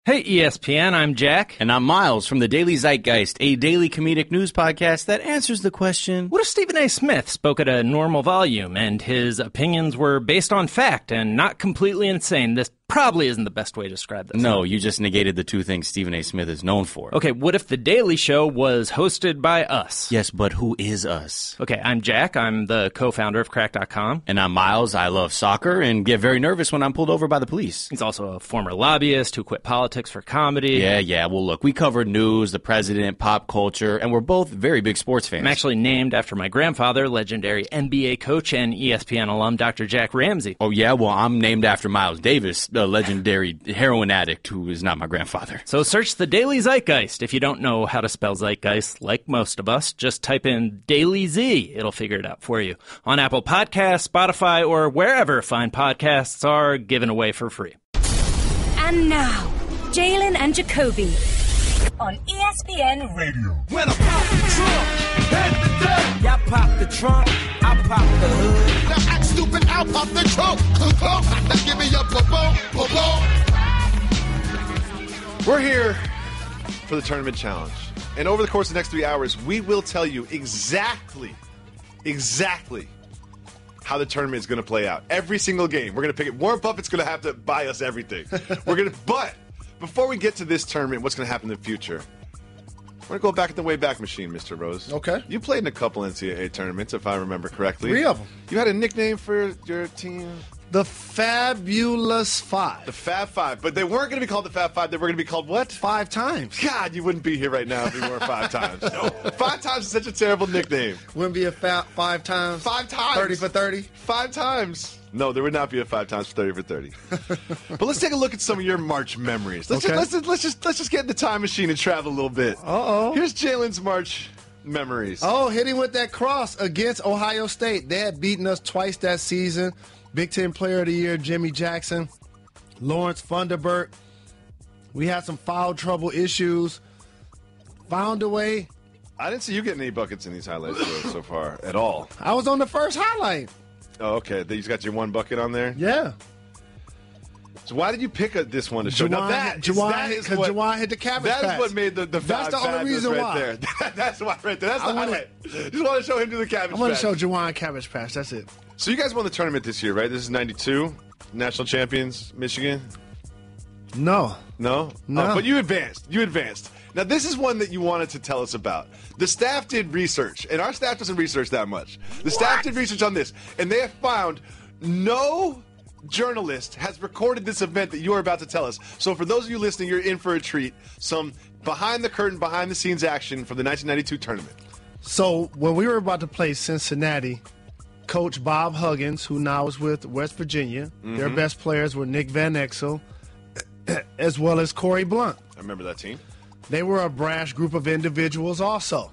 Hey ESPN, I'm Jack. And I'm Miles from the Daily Zeitgeist, a daily comedic news podcast that answers the question, what if Stephen A. Smith spoke at a normal volume and his opinions were based on fact and not completely insane? This probably isn't the best way to describe this. No, you just negated the two things Stephen A. Smith is known for. Okay, what if The Daily Show was hosted by us? Yes, but who is us? Okay, I'm Jack. I'm the co-founder of Crack.com. And I'm Miles. I love soccer and get very nervous when I'm pulled over by the police. He's also a former lobbyist who quit politics for comedy. Yeah. Well, look, we covered news, the president, pop culture, and we're both very big sports fans. I'm actually named after my grandfather, legendary NBA coach and ESPN alum Dr. Jack Ramsey. Oh, yeah? Well, I'm named after Miles Davis, the legendary heroin addict who is not my grandfather. So search the Daily Zeitgeist. If you don't know how to spell zeitgeist, like most of us, just type in Daily Z. It'll figure it out for you. On Apple Podcasts, Spotify, or wherever fine podcasts are given away for free. And now, Jalen and Jacoby on ESPN Radio. When I pop the trunk, head the deck. Y'all pop the trunk, I pop the hood. Now act stupid, I'll pop the trunk. Now give me your boom. We're here for the Tournament Challenge. And over the course of the next 3 hours, we will tell you exactly how the tournament is going to play out. Every single game. We're going to pick it. Warren Buffett's going to have to buy us everything. But before we get to this tournament, what's going to happen in the future? We're going to go back in the Wayback Machine, Mr. Rose. Okay. You played in a couple NCAA tournaments, if I remember correctly. 3 of them. You had a nickname for your team? The Fabulous Five. The Fab Five. But they weren't going to be called the Fab Five. They were going to be called what? 5 times. God, you wouldn't be here right now if you weren't 5 times. No. 5 times is such a terrible nickname. Wouldn't be a 5 times? 5 times. 30 for 30? 5 times. No, there would not be a 5 times for 30 for 30. But let's take a look at some of your March memories. Let's just get in the time machine and travel a little bit. Uh-oh. Here's Jalen's March memories. Oh, hitting with that cross against Ohio State. They had beaten us twice that season. Big Ten Player of the Year, Jimmy Jackson, Lawrence Funderburk. We had some foul trouble issues. Found a way. I didn't see you getting any buckets in these highlights so far at all. I was on the first highlight. Oh, okay. You got your one bucket on there? Yeah. So why did you pick this one to show? Juwan hit the cabbage patch. That is what made the That's the only reason right why. There. That's why right there. That's the highlight. Just want to show him do the cabbage patch. I want to show Juwan cabbage patch. That's it. So you guys won the tournament this year, right? This is 92, national champions, Michigan? No. No? Oh, but you advanced. Now, this is one that you wanted to tell us about. The staff did research, and our staff doesn't research that much. The staff did research on this, and they have found no journalist has recorded this event that you are about to tell us. So for those of you listening, you're in for a treat. Some behind-the-curtain, behind-the-scenes action from the 1992 tournament. So when we were about to play Cincinnati, Coach Bob Huggins, who now is with West Virginia, their best players were Nick Van Exel, as well as Corey Blunt. I remember that team. They were a brash group of individuals also.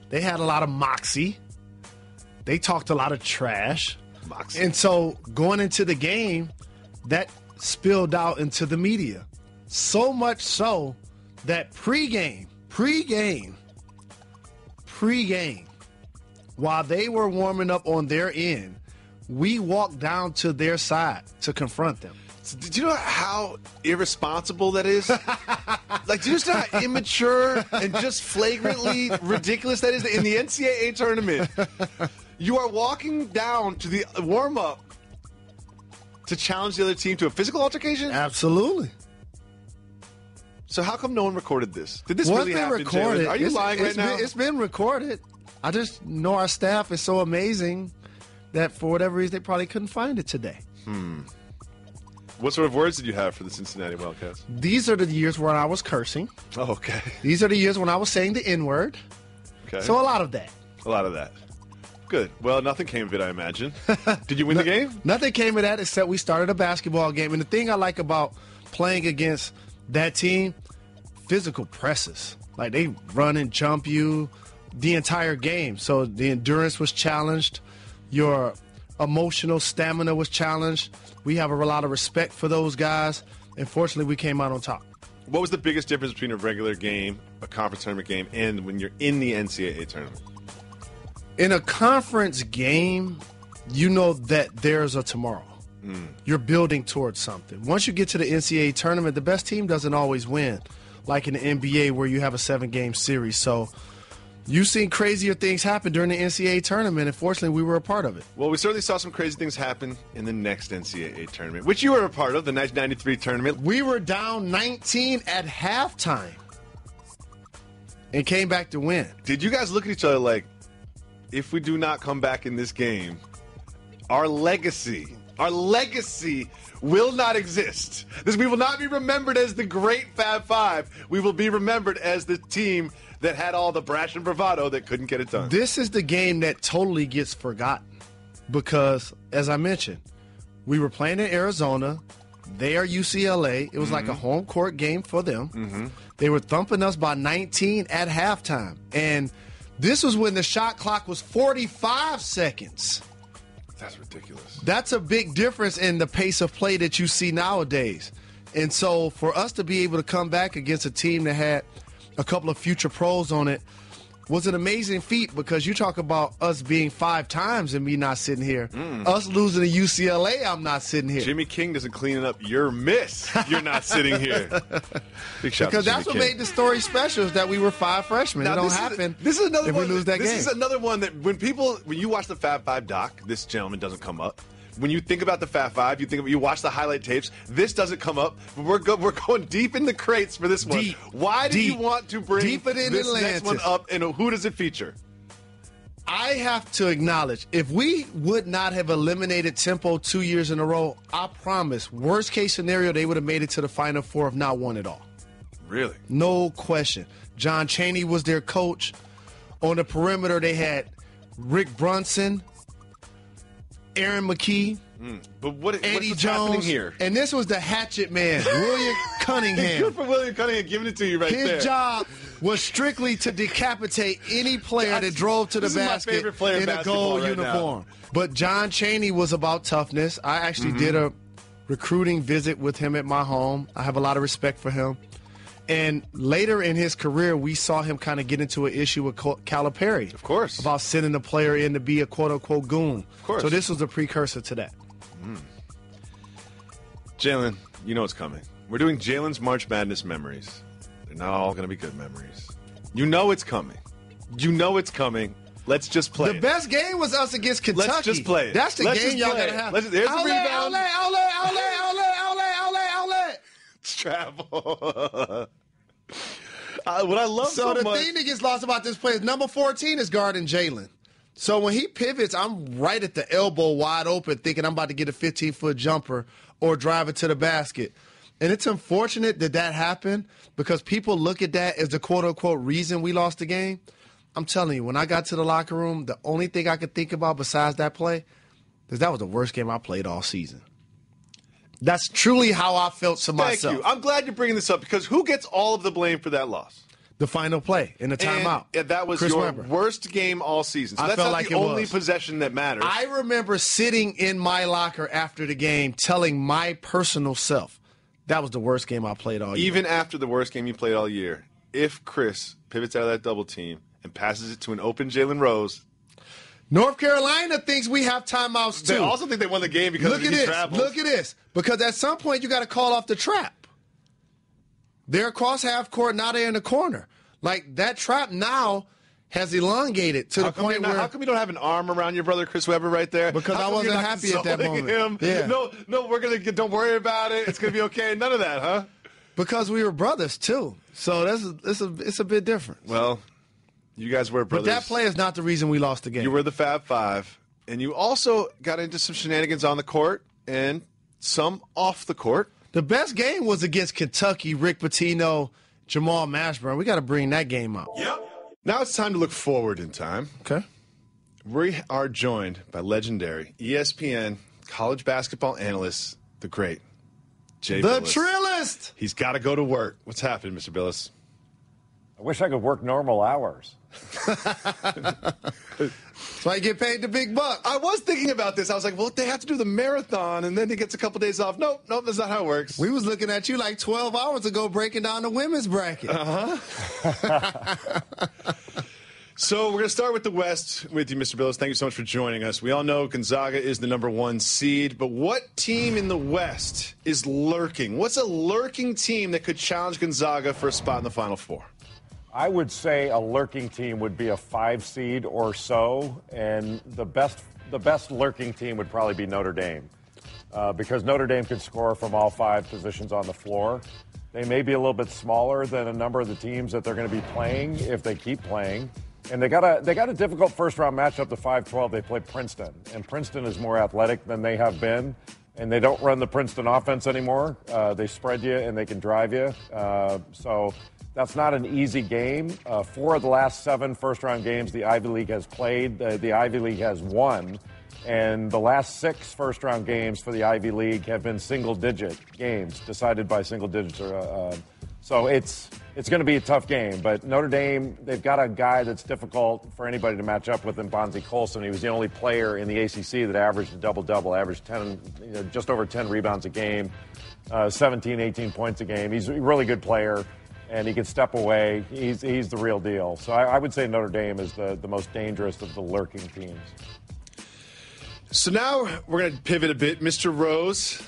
They had a lot of moxie. They talked a lot of trash. Moxie. And so going into the game, that spilled out into the media. So much so that pregame, while they were warming up on their end, we walked down to their side to confront them. So did you know how irresponsible that is? Like, do you know how immature and just flagrantly ridiculous that is? In the NCAA tournament, you are walking down to the warm-up to challenge the other team to a physical altercation? Absolutely. So how come no one recorded this? Did this really happen, recorded. Jalen? Are you lying right now? It's been recorded. I just know our staff is so amazing that for whatever reason, they probably couldn't find it today. What sort of words did you have for the Cincinnati Wildcats? These are the years where I was cursing. Oh, okay. These are the years when I was saying the N-word. Okay. So a lot of that. A lot of that. Good. Well, nothing came of it, I imagine. Did you win the game? Nothing came of that except we started a basketball game. And the thing I like about playing against that team, physical presses. Like, they run and jump you the entire game. So the endurance was challenged. Your emotional stamina was challenged. We have a lot of respect for those guys. And fortunately, we came out on top. What was the biggest difference between a regular game, a conference tournament game, and when you're in the NCAA tournament? In a conference game, you know that there's a tomorrow. You're building towards something. Once you get to the NCAA tournament, the best team doesn't always win, like in the NBA where you have a 7-game series. So you've seen crazier things happen during the NCAA tournament, and fortunately we were a part of it. Well, we certainly saw some crazy things happen in the next NCAA tournament, which you were a part of, the 1993 tournament. We were down 19 at halftime and came back to win. Did you guys look at each other like, if we do not come back in this game, our legacy will not exist. We will not be remembered as the great Fab Five. We will be remembered as the team that had all the brash and bravado that couldn't get it done. This is the game that totally gets forgotten because, as I mentioned, we were playing in Arizona. They are UCLA. It was like a home court game for them. They were thumping us by 19 at halftime. And this was when the shot clock was 45 seconds. That's ridiculous. That's a big difference in the pace of play that you see nowadays. And so for us to be able to come back against a team that had a couple of future pros on it was an amazing feat because you talk about us being 5 times and me not sitting here. Us losing to UCLA, I'm not sitting here. Jimmy King doesn't clean up your miss. You're not sitting here. Big shout Because to that's what Jimmy King. made the story special is that we were 5 freshmen. Now, it don't happen this is another if one we lose that game. This is another one that when you watch the Fab Five doc, this gentleman doesn't come up. When you think about the Fab Five, you watch the highlight tapes. This doesn't come up. We're going deep in the crates for this one. Deep. Why do you want to bring Deeper than this Atlantis. next one up, and who does it feature? I have to acknowledge, if we would not have eliminated Tempo 2 years in a row, I promise, worst case scenario, they would have made it to the Final Four if not won it all. Really? No question. John Chaney was their coach. On the perimeter, they had Rick Brunson, Aaron McKee, But what's Eddie happening Jones, here? and this was the hatchet man, William Cunningham. Good for William Cunningham giving it to you right there. His job was strictly to decapitate any player that drove to the This is my basket favorite player in in a basketball gold right uniform. But John Chaney was about toughness. I actually did a recruiting visit with him at my home. I have a lot of respect for him. And later in his career, we saw him kind of get into an issue with Calipari. Of course. About sending a player in to be a quote-unquote goon. Of course. So this was a precursor to that. Jalen, you know what's coming. We're doing Jalen's March Madness memories. They're not all going to be good memories. You know it's coming. You know it's coming. Let's just play The it. best game was us against Kentucky. Let's just play it. That's the Let's game just y'all play got to it. have. There's the rebound. Outlet. Travel. What I love so So the much. thing that gets lost about this play is number 14 is guarding Jalen. So when he pivots, I'm right at the elbow wide open thinking I'm about to get a 15-foot jumper or drive it to the basket. And it's unfortunate that that happened because people look at that as the quote-unquote reason we lost the game. I'm telling you, when I got to the locker room, the only thing I could think about besides that play is that was the worst game I played all season. That's truly how I felt to myself. Thank you. I'm glad you're bringing this up because who gets all of the blame for that loss? The final play in the timeout. And that was Chris your Webber. worst game all season. So I that's felt not like the it only was. possession that matters. I remember sitting in my locker after the game telling my personal self that was the worst game I played all year. Even after the worst game you played all year, if Chris pivots out of that double team and passes it to an open Jalen Rose, North Carolina thinks we have timeouts too. they also think they won the game because Look at he this. travels. Look at this. Because at some point you got to call off the trap. They're across half court, now they're in the corner. Like that trap now has elongated to the point where How come you don't have an arm around your brother Chris Webber right there? Because How I come wasn't you're not happy at that consoling moment. Him? Yeah. No, we're gonna don't worry about it. It's gonna be okay. None of that, huh? because we were brothers too. So it's a bit different. Well, you guys were brothers. But that play is not the reason we lost the game. You were the Fab Five, and you also got into some shenanigans on the court and some off the court. The best game was against Kentucky, Rick Pitino, Jamal Mashburn. We got to bring that game up. Yep. Now it's time to look forward in time. Okay. We are joined by legendary ESPN college basketball analyst, the great Jay The Bilas. Trillist. He's got to go to work. What's happening, Mr. Bilas? I wish I could work normal hours. That's why you get paid the big bucks. I was thinking about this. I was like, well, they have to do the marathon, and then he gets a couple days off. Nope, that's not how it works. We was looking at you like 12 hours ago breaking down the women's bracket. So we're going to start with the West with you, Mr. Bilas. Thank you so much for joining us. We all know Gonzaga is the #1 seed, but what team in the West is lurking? What's a lurking team that could challenge Gonzaga for a spot in the Final Four? I would say a lurking team would be a 5 seed or so, and the best lurking team would probably be Notre Dame, because Notre Dame can score from all 5 positions on the floor. They may be a little bit smaller than a number of the teams that they're going to be playing if they keep playing. And they got a difficult first-round matchup, the 5-12. They play Princeton, and Princeton is more athletic than they have been, and they don't run the Princeton offense anymore. They spread you, and they can drive you. So that's not an easy game. 4 of the last 7 first-round games the Ivy League has played, the Ivy League has won, and the last 6 first-round games for the Ivy League have been single-digit games, decided by single digits. So it's going to be a tough game, but Notre Dame, they've got a guy that's difficult for anybody to match up with in Bonzi Colson. He was the only player in the ACC that averaged a double-double, averaged just over 10 rebounds a game, 17, 18 points a game. He's a really good player, and he can step away. He's the real deal. So I would say Notre Dame is the most dangerous of the lurking teams. So now we're going to pivot a bit. Mr. Rose,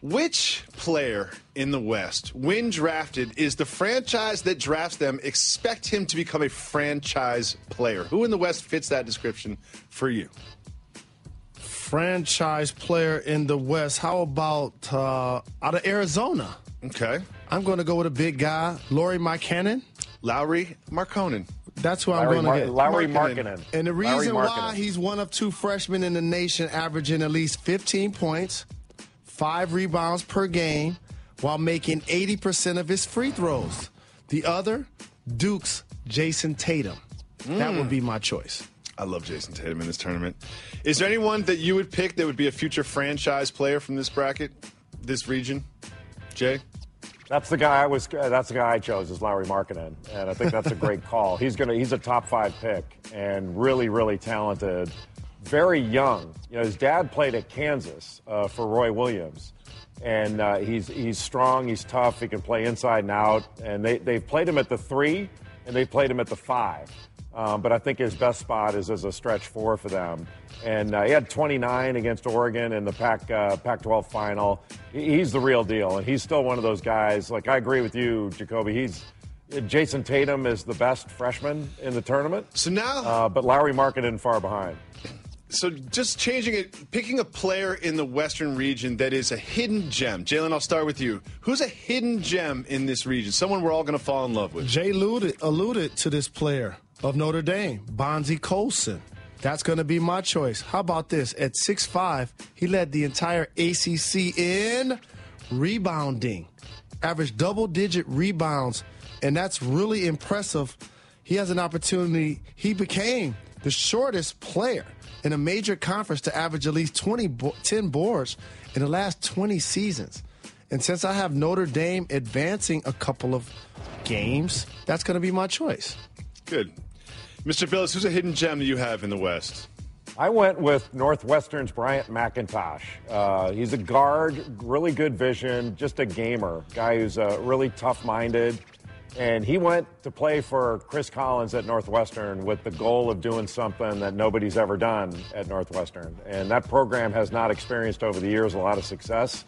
which player in the West, when drafted, is the franchise that drafts them expect him to become a franchise player? Who in the West fits that description for you? Franchise player in the West. How about out of Arizona? Okay. I'm going to go with a big guy, Lauri Markkanen. Lauri Markkanen. That's who I'm going to get. Lauri Markkanen. And the reason why he's one of 2 freshmen in the nation averaging at least 15 points, 5 rebounds per game, while making 80% of his free throws. The other, Duke's Jason Tatum. That would be my choice. I love Jason Tatum in this tournament. Is there anyone that you would pick that would be a future franchise player from this bracket, this region? Jay? That's the guy I chose, is Lauri Markkanen, and I think that's a great call. He's a top 5 pick and really, really talented. Very young. His dad played at Kansas for Roy Williams, and he's strong, he's tough, he can play inside and out, and they've played him at the 3, and they've played him at the 5. But I think his best spot is as a stretch 4 for them. And he had 29 against Oregon in the Pac-12 final. He's the real deal, and he's still one of those guys. Like, I agree with you, Jacoby. Jason Tatum is the best freshman in the tournament. So now, but Lauri Markkanen far behind. So just changing it, picking a player in the Western region that is a hidden gem. Jalen, I'll start with you. Who's a hidden gem in this region? Someone we're all going to fall in love with. Jay alluded to this player of Notre Dame, Bonzi Colson. That's going to be my choice. How about this? At 6'5", he led the entire ACC in rebounding. Averaged double-digit rebounds, and that's really impressive. He has an opportunity. He became the shortest player in a major conference to average at least 10 boards in the last 20 seasons. And since I have Notre Dame advancing a couple of games, that's going to be my choice. Good. Mr. Bilas, who's a hidden gem that you have in the West? I went with Northwestern's Bryant McIntosh. He's a guard, really good vision, just a gamer, guy who's really tough-minded. And he went to play for Chris Collins at Northwestern with the goal of doing something that nobody's ever done at Northwestern. And that program has not experienced over the years a lot of success.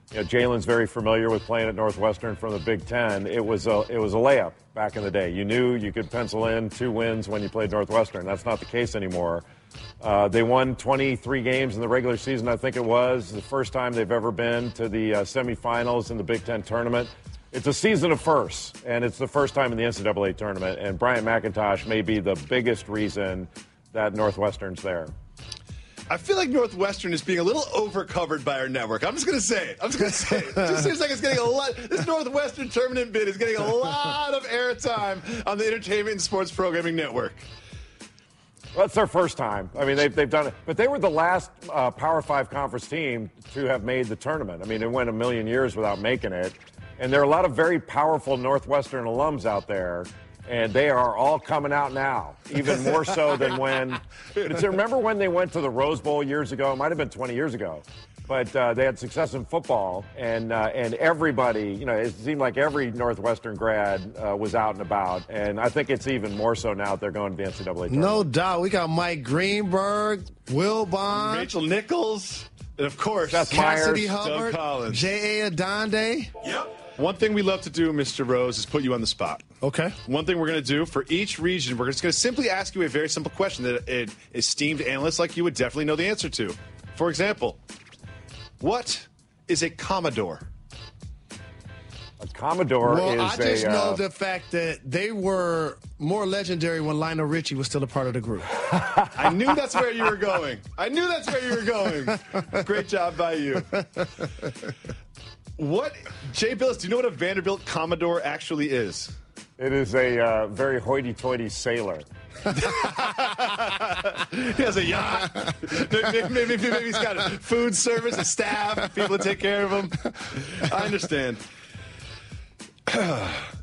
Jalen's very familiar with playing at Northwestern from the Big Ten. It was a layup back in the day. You knew you could pencil in 2 wins when you played Northwestern. That's not the case anymore. They won 23 games in the regular season, I think it was. The first time they've ever been to the semifinals in the Big Ten tournament. It's a season of firsts, and it's the first time in the NCAA tournament. And Bryant McIntosh may be the biggest reason that Northwestern's there. I feel like Northwestern is being a little overcovered by our network. I'm just going to say it. It just seems like it's getting a lot. This Northwestern tournament bid is getting a lot of airtime on the Entertainment and Sports Programming Network. Well, it's their first time. I mean, they've done it. But they were the last Power 5 conference team to have made the tournament. I mean, it went a million years without making it. And there are a lot of very powerful Northwestern alums out there. And they are all coming out now, even more so than when. Remember when they went to the Rose Bowl years ago? It might have been 20 years ago. but they had success in football, and everybody, it seemed like every Northwestern grad was out and about, and I think it's even more so now that they're going to the NCAA tournament. No doubt. We got Mike Greenberg, Will Bond, Rachel Nichols, and of course, Seth Cassidy Myers, Hubbard, Doug Collins. J.A. Adonde. Yep. One thing we love to do, Mr. Rose, is put you on the spot. Okay. One thing we're going to do for each region, we're just going to simply ask you a very simple question that an esteemed analyst like you would definitely know the answer to. For example, what is a Commodore? A Commodore Well, is I just know the fact that they were more legendary when Lionel Richie was still a part of the group. I knew that's where you were going. Great job by you. What, Jay Bilas, do you know what a Vanderbilt Commodore actually is? It is a very hoity-toity sailor. He has a yacht. Maybe he's got a food service, a staff, people to take care of him. I understand.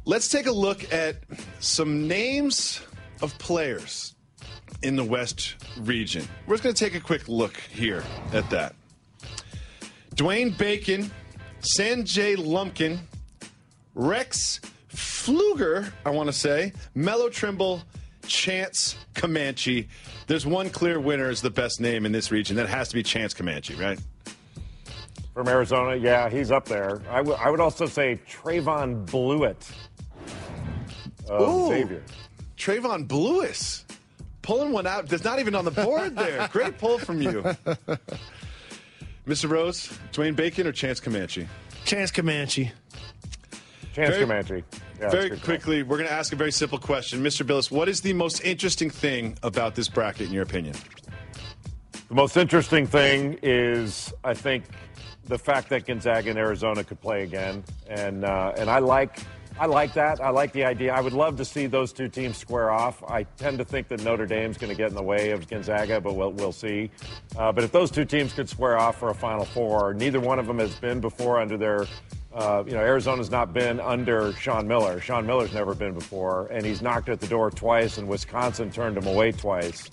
Let's take a look at some names of players in the West region. We're just going to take a quick look here at that. Dwayne Bacon, Sanjay Lumpkin, Rex Pfluger, I want to say, Mello Trimble, Chance Comanche. There's one clear winner as the best name in this region. That has to be Chance Comanche, right? From Arizona, yeah, he's up there. I would also say Trayvon Blewett of Xavier. Trayvon Blewis. Pulling one out. That's not even on the board there. Great pull from you. Mr. Rose, Dwayne Bacon or Chance Comanche? Chance Comanche. Comanche. Yeah, very quickly, we're going to ask a very simple question. Mr. Bilas, what is the most interesting thing about this bracket, in your opinion? The most interesting thing is, I think, the fact that Gonzaga and Arizona could play again, and I like that. I like the idea. I would love to see those two teams square off. I tend to think that Notre Dame's going to get in the way of Gonzaga, but we'll see. But if those two teams could square off for a Final Four, neither one of them has been before under their. Arizona's not been under Sean Miller. Sean Miller's never been before, and he's knocked at the door twice, and Wisconsin turned him away twice.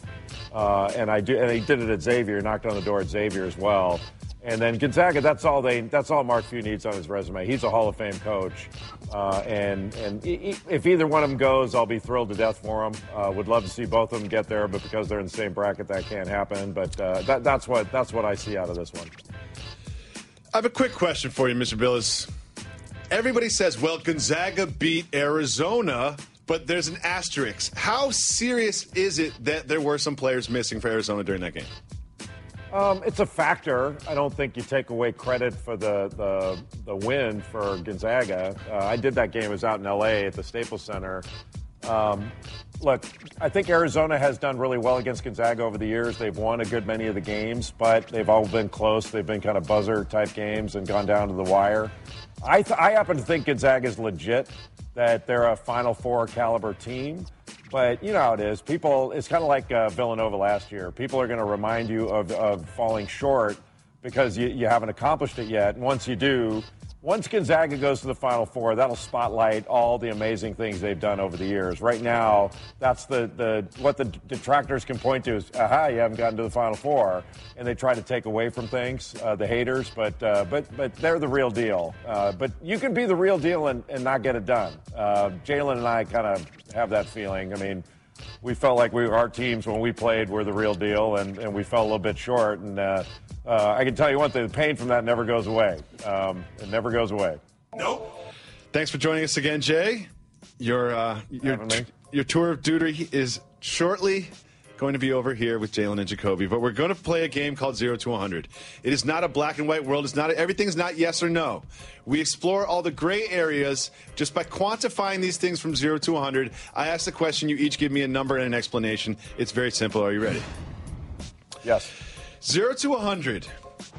And he did it at Xavier, knocked on the door at Xavier as well. And then Gonzaga, that's all Mark Few needs on his resume. He's a Hall of Fame coach. And if either one of them goes, I'll be thrilled to death for them. Would love to see both of them get there, but because they're in the same bracket, that can't happen. But that's what I see out of this one. I have a quick question for you, Mr. Bilas. Everybody says, well, Gonzaga beat Arizona, but there's an asterisk. How serious is it that there were some players missing for Arizona during that game? It's a factor. I don't think you take away credit for the win for Gonzaga. I did that game. It was out in L.A. at the Staples Center. Look, I think Arizona has done really well against Gonzaga over the years. They've won a good many of the games, but they've all been close. They've been kind of buzzer-type games and gone down to the wire. I happen to think Gonzaga is legit, that they're a Final Four caliber team. But you know how it is. It's kind of like Villanova last year. People are going to remind you of falling short because you haven't accomplished it yet. And once you do, once Gonzaga goes to the Final Four, that'll spotlight all the amazing things they've done over the years. Right now, that's what the detractors can point to is, aha, you haven't gotten to the Final Four. And they try to take away from things, the haters, but they're the real deal. But you can be the real deal and not get it done. Jalen and I kind of have that feeling. I mean, we felt like our teams when we played were the real deal, and we fell a little bit short. And I can tell you one thing, the pain from that never goes away. It never goes away. Nope. Thanks for joining us again, Jay. Your tour of duty is shortly going to be over here with Jalen and Jacoby, but we're going to play a game called 0 to 100. It is not a black and white world. Everything's not yes or no. We explore all the gray areas just by quantifying these things from 0 to 100. I ask the question. You each give me a number and an explanation. It's very simple. Are you ready? Yes. 0 to 100.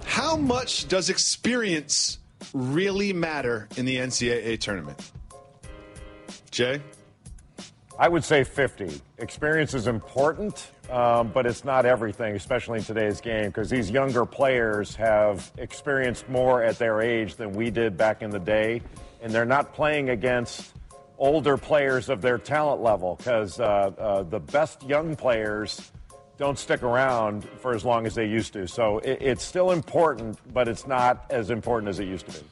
How much does experience really matter in the NCAA tournament? Jay? I would say 50. Experience is important, but it's not everything, especially in today's game, because these younger players have experienced more at their age than we did back in the day, and they're not playing against older players of their talent level, because the best young players don't stick around for as long as they used to. So it's still important, but it's not as important as it used to be.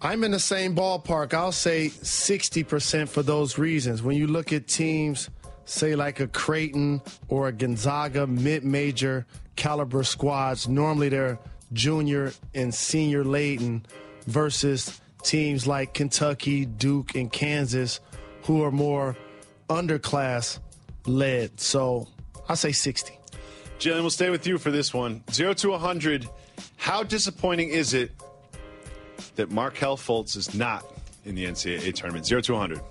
I'm in the same ballpark. I'll say 60% for those reasons. When you look at teams, say like a Creighton or a Gonzaga, mid-major caliber squads, normally they're junior and senior laden versus teams like Kentucky, Duke, and Kansas who are more underclass led. So I'll say 60. Jalen, we'll stay with you for this one. 0 to 100. How disappointing is it that Markelle Fultz is not in the NCAA tournament? 0 to 100.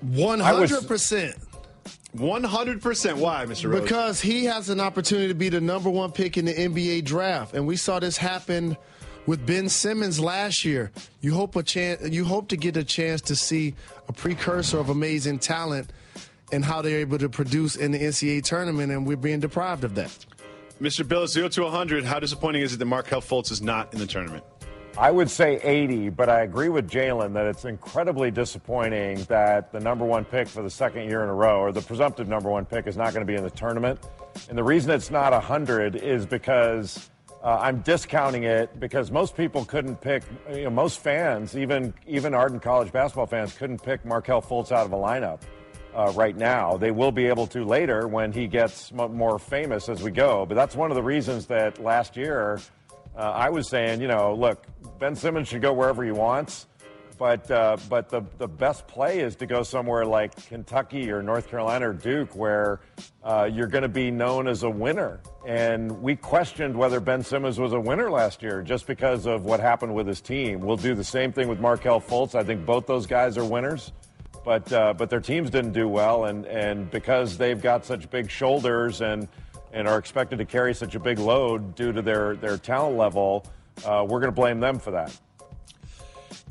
100%. 100%. Why, Mr. Rose? Because he has an opportunity to be the number one pick in the NBA draft. And we saw this happen with Ben Simmons last year. You hope to get a chance to see a precursor of amazing talent and how they're able to produce in the NCAA tournament, and we're being deprived of that. Mr. Bilas, 0 to 100. How disappointing is it that Markelle Fultz is not in the tournament? I would say 80, but I agree with Jalen that it's incredibly disappointing that the number one pick for the second year in a row, or the presumptive number one pick, is not going to be in the tournament. And the reason it's not 100 is because I'm discounting it because most people couldn't pick, most fans, even ardent college basketball fans, couldn't pick Markelle Fultz out of a lineup right now. They will be able to later when he gets more famous as we go. But that's one of the reasons that last year I was saying, look, Ben Simmons should go wherever he wants, but the best play is to go somewhere like Kentucky or North Carolina or Duke where you're going to be known as a winner. And we questioned whether Ben Simmons was a winner last year just because of what happened with his team. We'll do the same thing with Markelle Fultz. I think both those guys are winners, but their teams didn't do well, and because they've got such big shoulders and are expected to carry such a big load due to their talent level, we're going to blame them for that.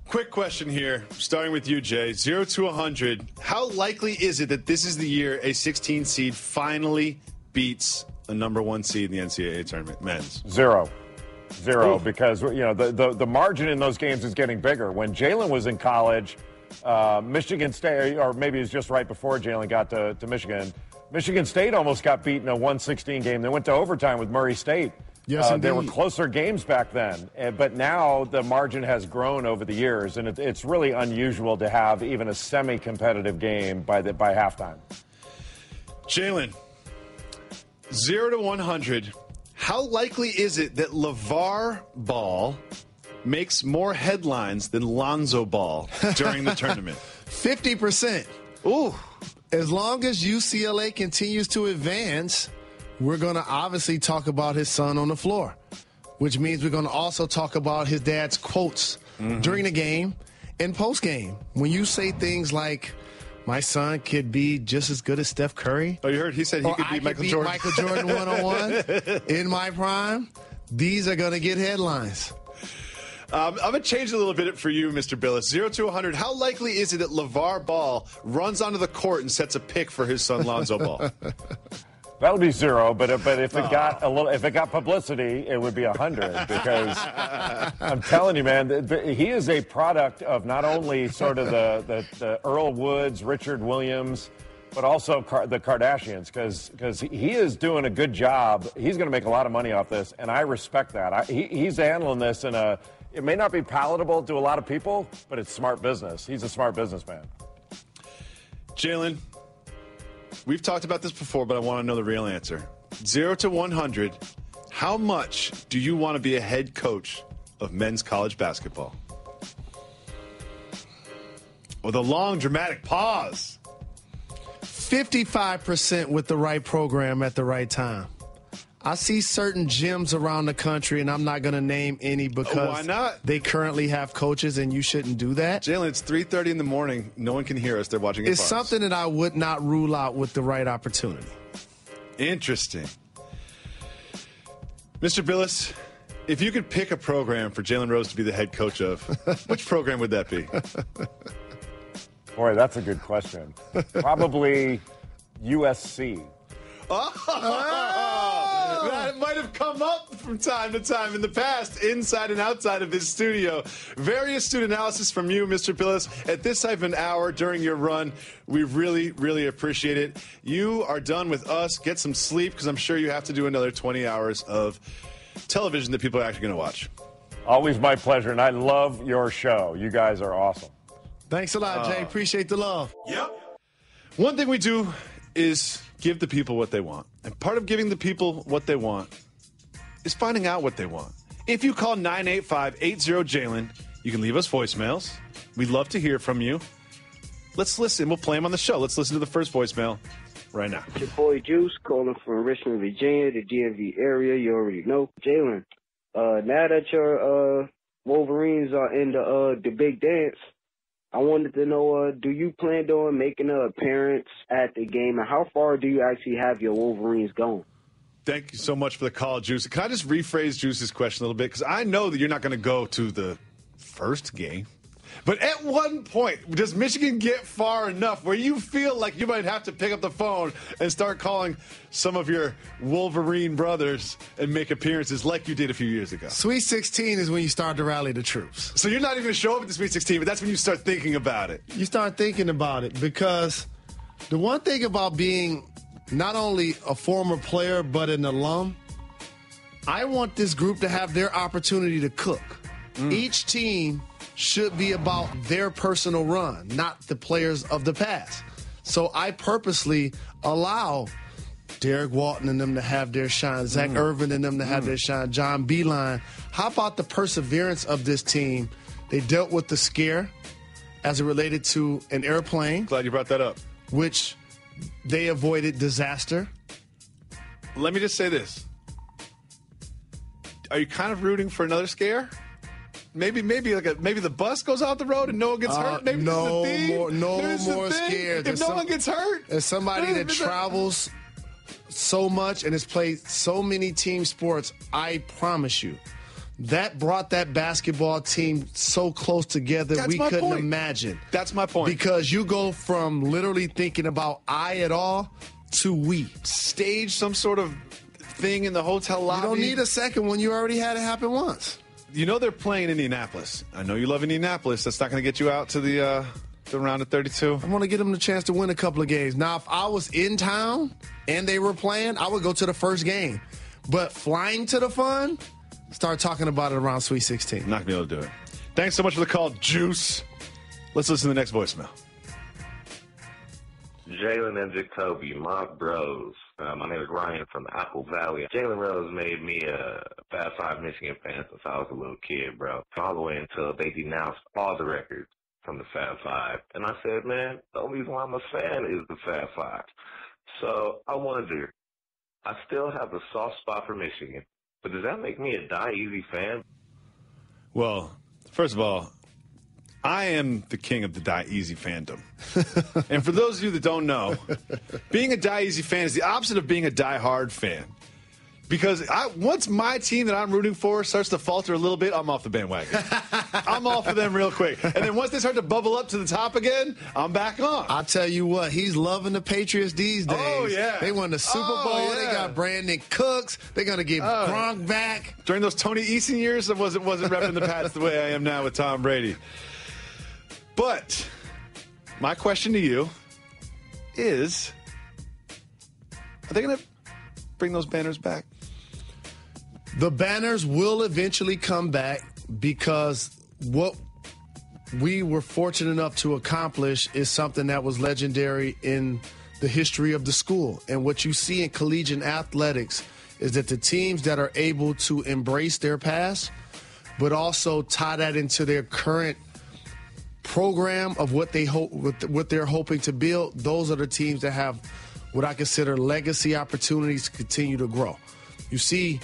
Quick question here, starting with you, Jay. 0 to 100. How likely is it that this is the year a 16 seed finally beats a number one seed in the NCAA tournament, men's? Zero, because the margin in those games is getting bigger. When Jalen was in college, Michigan State, or maybe it was just right before Jalen got to Michigan, Michigan State almost got beat in a 116 game. They went to overtime with Murray State. Yes, there were closer games back then, but now the margin has grown over the years, and it's really unusual to have even a semi-competitive game by halftime. Jalen, 0 to 100. How likely is it that LeVar Ball makes more headlines than Lonzo Ball during the tournament? 50%. Ooh. As long as UCLA continues to advance, we're going to obviously talk about his son on the floor, which means we're going to also talk about his dad's quotes during the game and post-game. When you say things like, my son could be just as good as Steph Curry. Oh, you heard he said he could beat Michael Jordan. Michael Jordan one-on-one in my prime. These are going to get headlines. I'm going to change it a little bit for you, Mr. Bilas. 0 to 100. How likely is it that LeVar Ball runs onto the court and sets a pick for his son Lonzo Ball? That'll be 0, but if it got publicity, it would be 100 because I'm telling you, man, he is a product of not only sort of the Earl Woods, Richard Williams, but also the Kardashians because he is doing a good job. He's going to make a lot of money off this, and I respect that. He's handling this it may not be palatable to a lot of people, but it's smart business. He's a smart businessman. Jalen, we've talked about this before, but I want to know the real answer. 0 to 100, how much do you want to be a head coach of men's college basketball? With a long, dramatic pause. 55% with the right program at the right time. I see certain gyms around the country, and I'm not going to name any because why not? They currently have coaches, and you shouldn't do that. Jalen, it's 3:30 in the morning. No one can hear us. They're watching it. It's something that I would not rule out with the right opportunity. Interesting. Mr. Bilas, if you could pick a program for Jalen Rose to be the head coach of, which program would that be? Boy, that's a good question. Probably USC. that might have come up from time to time in the past, inside and outside of this studio. Very astute analysis from you, Mr. Bilas, at this type of an hour during your run. We really, really appreciate it. You are done with us. Get some sleep, because I'm sure you have to do another 20 hours of television that people are actually going to watch. Always my pleasure, and I love your show. You guys are awesome. Thanks a lot, Jay. Appreciate the love. Yep. One thing we do is give the people what they want. And part of giving the people what they want is finding out what they want. If you call 985-80-JALEN, you can leave us voicemails. We'd love to hear from you. Let's listen. We'll play them on the show. Let's listen to the first voicemail right now. It's your boy Juice calling from Richmond, Virginia, the DMV area. You already know. Jalen, now that your Wolverines are in the big dance, I wanted to know, do you plan on making an appearance at the game, and how far do you actually have your Wolverines going? Thank you so much for the call, Juice. Can I just rephrase Juice's question a little bit? Because I know that you're not going to go to the first game. But at one point, does Michigan get far enough where you feel like you might have to pick up the phone and start calling some of your Wolverine brothers and make appearances like you did a few years ago? Sweet 16 is when you start to rally the troops. So you're not even going to show up at the Sweet 16, but that's when you start thinking about it. You start thinking about it, because the one thing about being not only a former player but an alum, I want this group to have their opportunity to cook. Each team should be about their personal run, not the players of the past. So I purposely allow Derek Walton and them to have their shine, Zach Irvin and them to have their shine, John Beilein. How about the perseverance of this team? They dealt with the scare as it related to an airplane. Glad you brought that up. Which they avoided disaster. Let me just say this. Are you kind of rooting for another scare? Maybe the bus goes off the road and no one gets hurt. Maybe no more scared. If no one gets hurt, as somebody that travels so much and has played so many team sports, I promise you, that brought that basketball team so close together we couldn't imagine. That's my point. Because you go from literally thinking about I at all to we. Stage some sort of thing in the hotel lobby. You don't need a second one. You already had it happen once. You know they're playing Indianapolis. I know you love Indianapolis. That's not going to get you out to the round of 32. I want to get them the chance to win a couple of games. Now, if I was in town and they were playing, I would go to the first game. But flying to the fun, start talking about it around Sweet 16. Not going to be able to do it. Thanks so much for the call, Juice. Let's listen to the next voicemail. Jalen and Jacoby, my bros. My name is Ryan from the Apple Valley. Jalen Rose made me a Fast Five Michigan fan since I was a little kid, bro. All the way until they denounced all the records from the Fab Five. And I said, man, the only reason why I'm a fan is the Fab Five. So I wonder, I still have a soft spot for Michigan, but does that make me a Die Easy fan? Well, first of all, I am the king of the Die Easy fandom. And for those of you that don't know, being a Die Easy fan is the opposite of being a Die Hard fan. Because once my team that I'm rooting for starts to falter a little bit, I'm off the bandwagon. I'm off of them real quick. And then once they start to bubble up to the top again, I'm back on. I'll tell you what, he's loving the Patriots these days. Oh, yeah. They won the Super Bowl. Yeah. They got Brandon Cooks. They're going to get Gronk back. During those Tony Eason years, I wasn't repping the Pats the way I am now with Tom Brady. But my question to you is, are they going to bring those banners back? The banners will eventually come back, because what we were fortunate enough to accomplish is something that was legendary in the history of the school. And what you see in collegiate athletics is that the teams that are able to embrace their past, but also tie that into their current program of what they hope, what they're hoping to build, those are the teams that have what I consider legacy opportunities to continue to grow. You see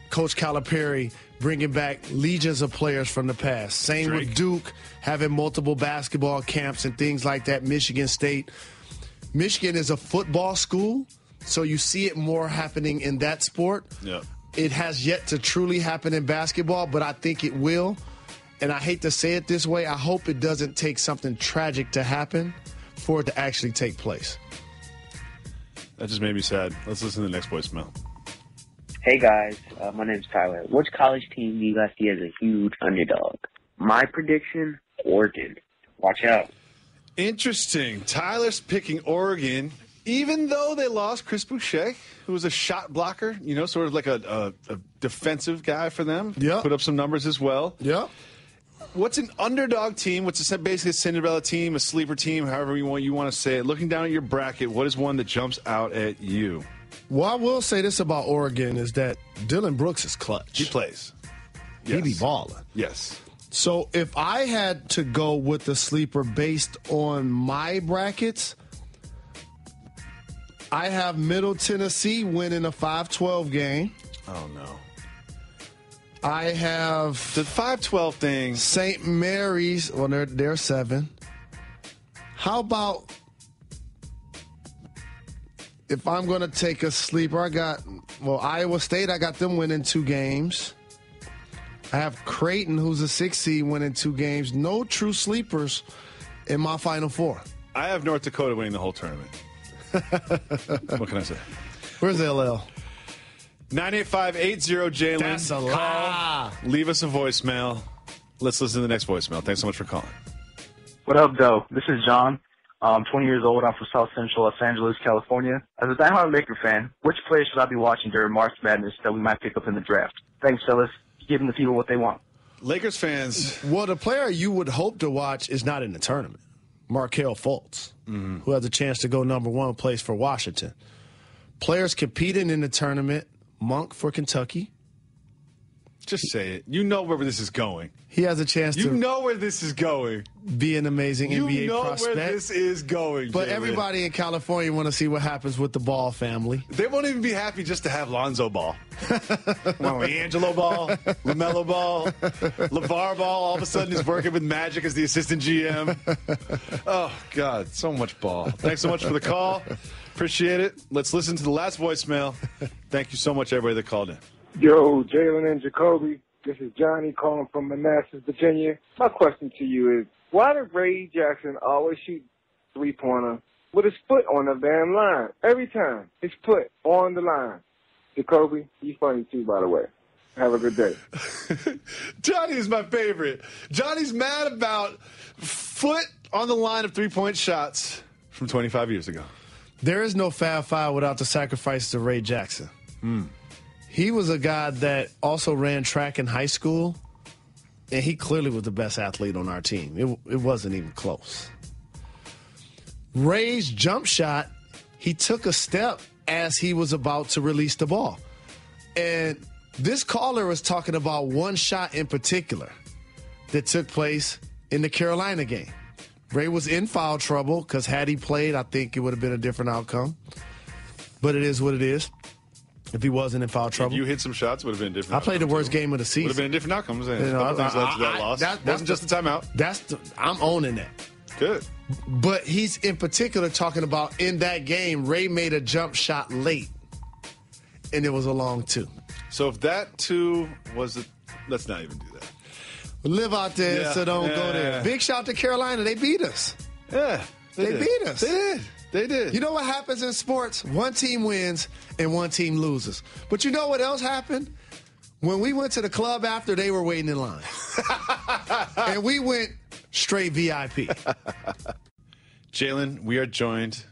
Coach Calipari bringing back legions of players from the past. Same Drake. with Duke, having multiple basketball camps and things like that. Michigan State. Michigan is a football school, so you see it more happening in that sport. Yeah. It has yet to truly happen in basketball, but I think it will. And I hate to say it this way, I hope it doesn't take something tragic to happen for it to actually take place. That just made me sad. Let's listen to the next voicemail. Hey guys, my name's Tyler. Which college team do you guys see as a huge underdog? My prediction, Oregon. Watch out. Interesting. Tyler's picking Oregon, even though they lost Chris Boucher, who was a shot blocker, sort of like a defensive guy for them. Yeah. Put up some numbers as well. Yeah. What's an underdog team? What's basically a Cinderella team, a sleeper team, however you want to say it? Looking down at your bracket, what is one that jumps out at you? Well, I will say this about Oregon is that Dylan Brooks is clutch. He plays. He be balling. Yes. So if I had to go with the sleeper based on my brackets, I have Middle Tennessee winning a 5-12 game. Oh, no. I have the 5-12 thing. St. Mary's, well, they're 7. How about if I'm going to take a sleeper, Iowa State, I got them winning 2 games. I have Creighton, who's a 6 seed, winning 2 games. No true sleepers in my Final Four. I have North Dakota winning the whole tournament. What can I say? Where's LL? 98580 Jalen. That's a lie. Leave us a voicemail. Let's listen to the next voicemail. Thanks so much for calling. What up, though? This is John. I'm 20 years old. I'm from South Central Los Angeles, California. As a diehard Laker fan, which players should I be watching during March Madness that we might pick up in the draft? Thanks, fellas. Giving the people what they want. Lakers fans. Well, the player you would hope to watch is not in the tournament. Markelle Fultz, who has a chance to go number 1 place for Washington. Players competing in the tournament, Monk for Kentucky. Just say it. You know where this is going. He has a chance to. You know where this is going. Be an amazing NBA prospect. You know where this is going, But Jalen. everybody in California want to see what happens with the Ball family. They won't even be happy just to have Lonzo Ball. Angelo Ball, LaMelo Ball, LeVar Ball. All of a sudden is working with Magic as the assistant GM. Oh, God, so much ball. Thanks so much for the call. Appreciate it. Let's listen to the last voicemail. Thank you so much, everybody that called in. Yo, Jalen and Jacoby. This is Johnny calling from Manassas, Virginia. My question to you is, why did Ray Jackson always shoot three-pointer with his foot on the damn line? Every time, his foot on the line. Jacoby, you funny too, by the way. Have a good day. Johnny is my favorite. Johnny's mad about foot on the line of three-point shots from 25 years ago. There is no Fab Five without the sacrifices of Ray Jackson. He was a guy that also ran track in high school, and he clearly was the best athlete on our team. It wasn't even close. Ray's jump shot, he took a step as he was about to release the ball. And this caller was talking about one shot in particular that took place in the Carolina game. Ray was in foul trouble because had he played, I think it would have been a different outcome. But it is what it is. If he wasn't in foul trouble. If you hit some shots, it would have been a different I played the worst game of the season. Would have been a different outcome. A couple things led to that loss. Wasn't just the timeout. I'm owning that. Good. But he's in particular talking about in that game, Ray made a jump shot late, and it was a long 2. So if that 2 was let's not even do that. Live out there, so don't go there. Big shout to Carolina. They beat us. Yeah. They beat us. They did. You know what happens in sports? One team wins and one team loses. But you know what else happened? When we went to the club after, they were waiting in line. And we went straight VIP. Jalen, we are joined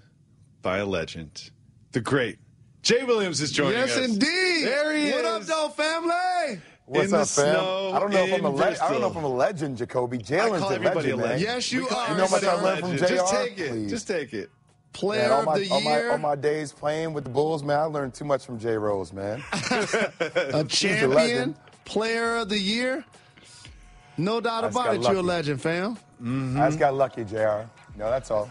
by a legend. The great Jay Williams is joining us. Yes, indeed. There he is. What up, though, family? What's up, fam? I don't know if I'm a legend, Jacoby. Jalen's the legend, man. Yes, you are. You know how much I learned from JR? Just take it. Please. Just take it. Player of the year. All my days playing with the Bulls, man, I learned too much from J. Rose, man. A champion, player of the year. No doubt about it, you're a legend, fam. I just got lucky, JR. No, that's all.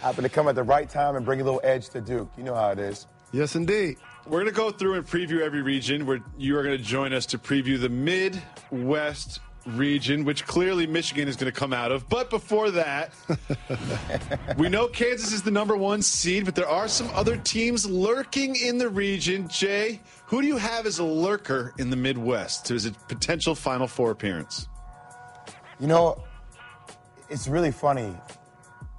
Happened to come at the right time and bring a little edge to Duke. You know how it is. Yes, indeed. We're going to go through and preview every region where you are going to join us to preview the Midwest region, which clearly Michigan is going to come out of. But before that, we know Kansas is the #1 seed, but there are some other teams lurking in the region. Jay, who do you have as a lurker in the Midwest as a potential Final Four appearance? You know, it's really funny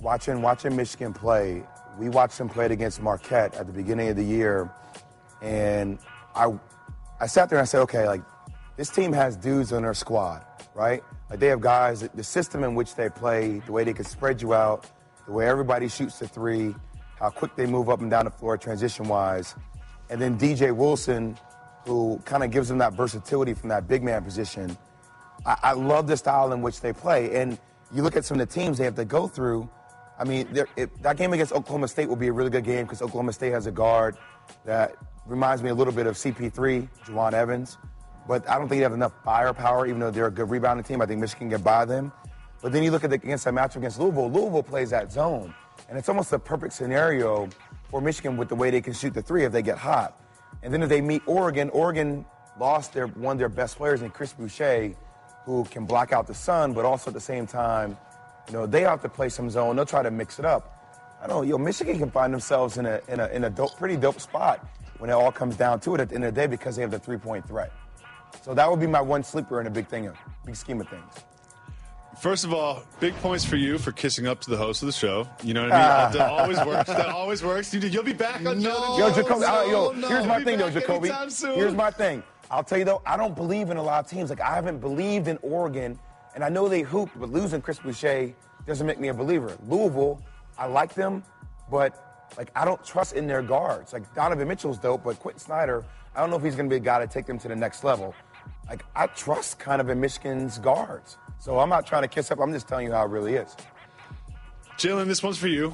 watching Michigan play. We watched them play against Marquette at the beginning of the year, And I sat there and I said, okay, like, this team has dudes on their squad, right? Like, they have guys, the system in which they play, the way they can spread you out, the way everybody shoots the three, how quick they move up and down the floor transition-wise. And then DJ Wilson, who kind of gives them that versatility from that big man position. I love the style in which they play. And you look at some of the teams they have to go through. I mean, that game against Oklahoma State will be a really good game because Oklahoma State has a guard that reminds me a little bit of CP3, Juwan Evans. But I don't think they have enough firepower, even though they're a good rebounding team. I think Michigan can get by them. But then you look at against that matchup against Louisville. Louisville plays that zone. And it's almost a perfect scenario for Michigan with the way they can shoot the three if they get hot. And then if they meet Oregon, Oregon lost one of their best players in Chris Boucher, who can block out the sun, but also at the same time, they have to play some zone. They'll try to mix it up. I don't know, Michigan can find themselves in a pretty dope spot when it all comes down to it at the end of the day because they have the three-point threat. So that would be my one sleeper in a big scheme of things. First of all, big points for you for kissing up to the host of the show. You know what I mean? That always works. That always works. You'll be back on Jacoby. Here's my thing, though, Jacoby. Here's my thing. I'll tell you, though, I don't believe in a lot of teams. Like, I haven't believed in Oregon, and I know they hooped, but losing Chris Boucher doesn't make me a believer. Louisville, I like them, but, like, I don't trust in their guards. Like, Donovan Mitchell's dope, but Quentin Snyder, I don't know if he's going to be a guy to take them to the next level. Like, I trust kind of in Michigan's guards. So I'm not trying to kiss up. I'm just telling you how it really is. Jalen, this one's for you.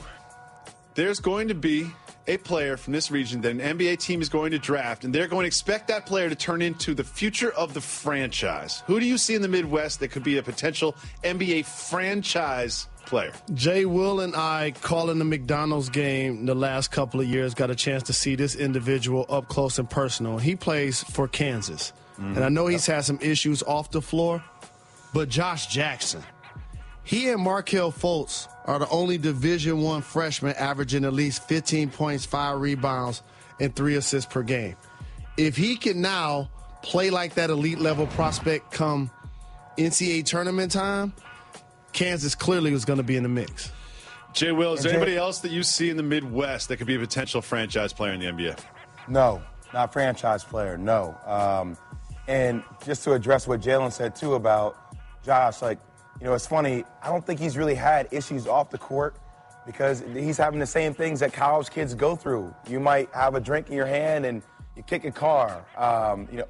There's going to be a player from this region that an NBA team is going to draft, and they're going to expect that player to turn into the future of the franchise. Who do you see in the Midwest that could be a potential NBA franchise player? Jay, Will, and I, calling the McDonald's game the last couple of years, got a chance to see this individual up close and personal. He plays for Kansas, and I know he's had some issues off the floor, but Josh Jackson, he and Markelle Fultz are the only Division I freshmen averaging at least 15 points, 5 rebounds, and 3 assists per game. If he can now play like that elite level prospect come NCAA tournament time, Kansas clearly was going to be in the mix. Jay Will, is there anybody else that you see in the Midwest that could be a potential franchise player in the NBA? No, not franchise player, no. And just to address what Jalen said, too, about Josh, like, it's funny. I don't think he's really had issues off the court because he's having the same things that college kids go through. You might have a drink in your hand and you kick a car.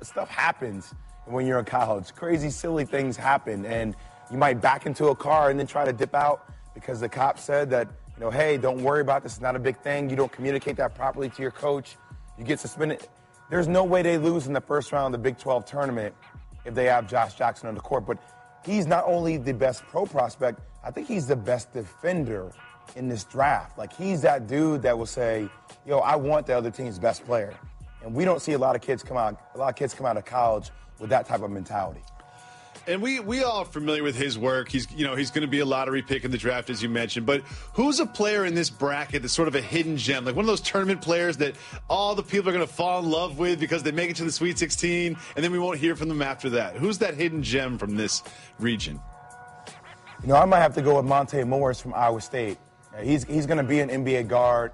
Stuff happens when you're in college. Crazy, silly things happen. And you might back into a car and then try to dip out because the cop said that, hey, don't worry about this. It's not a big thing. You don't communicate that properly to your coach. You get suspended. There's no way they lose in the first round of the Big 12 tournament if they have Josh Jackson on the court. But he's not only the best pro prospect, I think he's the best defender in this draft. Like, he's that dude that will say, I want the other team's best player. And we don't see a lot of kids come out of college with that type of mentality. And we all are familiar with his work. He's going to be a lottery pick in the draft, as you mentioned. But who's a player in this bracket that's sort of a hidden gem, like one of those tournament players that all the people are going to fall in love with because they make it to the Sweet 16, and then we won't hear from them after that? Who's that hidden gem from this region? I might have to go with Monte Morris from Iowa State. He's going to be an NBA guard.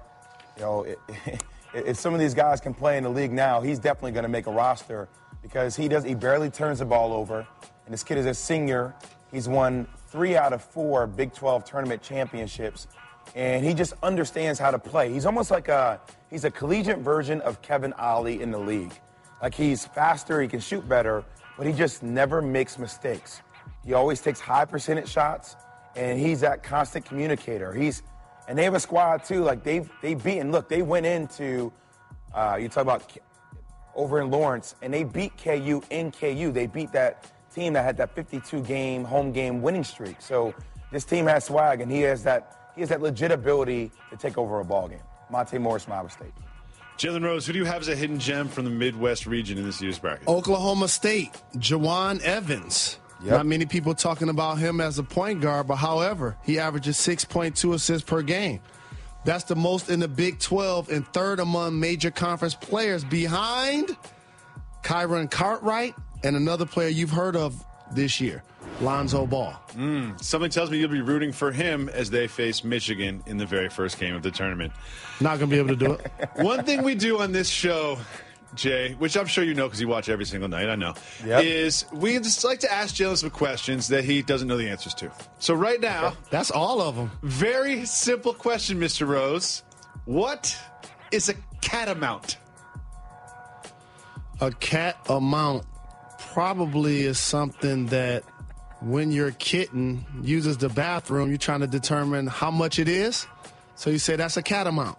If some of these guys can play in the league now, he's definitely going to make a roster because he barely turns the ball over. And this kid is a senior. He's won 3 out of 4 Big 12 tournament championships. And he just understands how to play. He's almost like he's a collegiate version of Kevin Ollie in the league. Like, he's faster, he can shoot better, but he just never makes mistakes. He always takes high percentage shots, and he's that constant communicator. And they have a squad, too. Like, they went into, you talk about over in Lawrence, and they beat KU in KU. They beat that team that had that 52-game home game winning streak. So this team has swag, and he has that legit ability to take over a ball game. Monte Morris from Iowa State. Jalen Rose, who do you have as a hidden gem from the Midwest region in this year's bracket? Oklahoma State, Juwan Evans. Yep. Not many people talking about him as a point guard, but however, he averages 6.2 assists per game. That's the most in the Big 12 and third among major conference players behind Kyron Cartwright and another player you've heard of this year, Lonzo Ball. Something tells me you'll be rooting for him as they face Michigan in the very first game of the tournament. Not going to be able to do it. One thing we do on this show, Jay, which I'm sure you know because you watch every single night, I know, is we just like to ask Jalen some questions that he doesn't know the answers to. So right now, that's all of them. Very simple question, Mr. Rose. What is a catamount? A catamount probably is something that when your kitten uses the bathroom, you're trying to determine how much it is. So you say that's a catamount.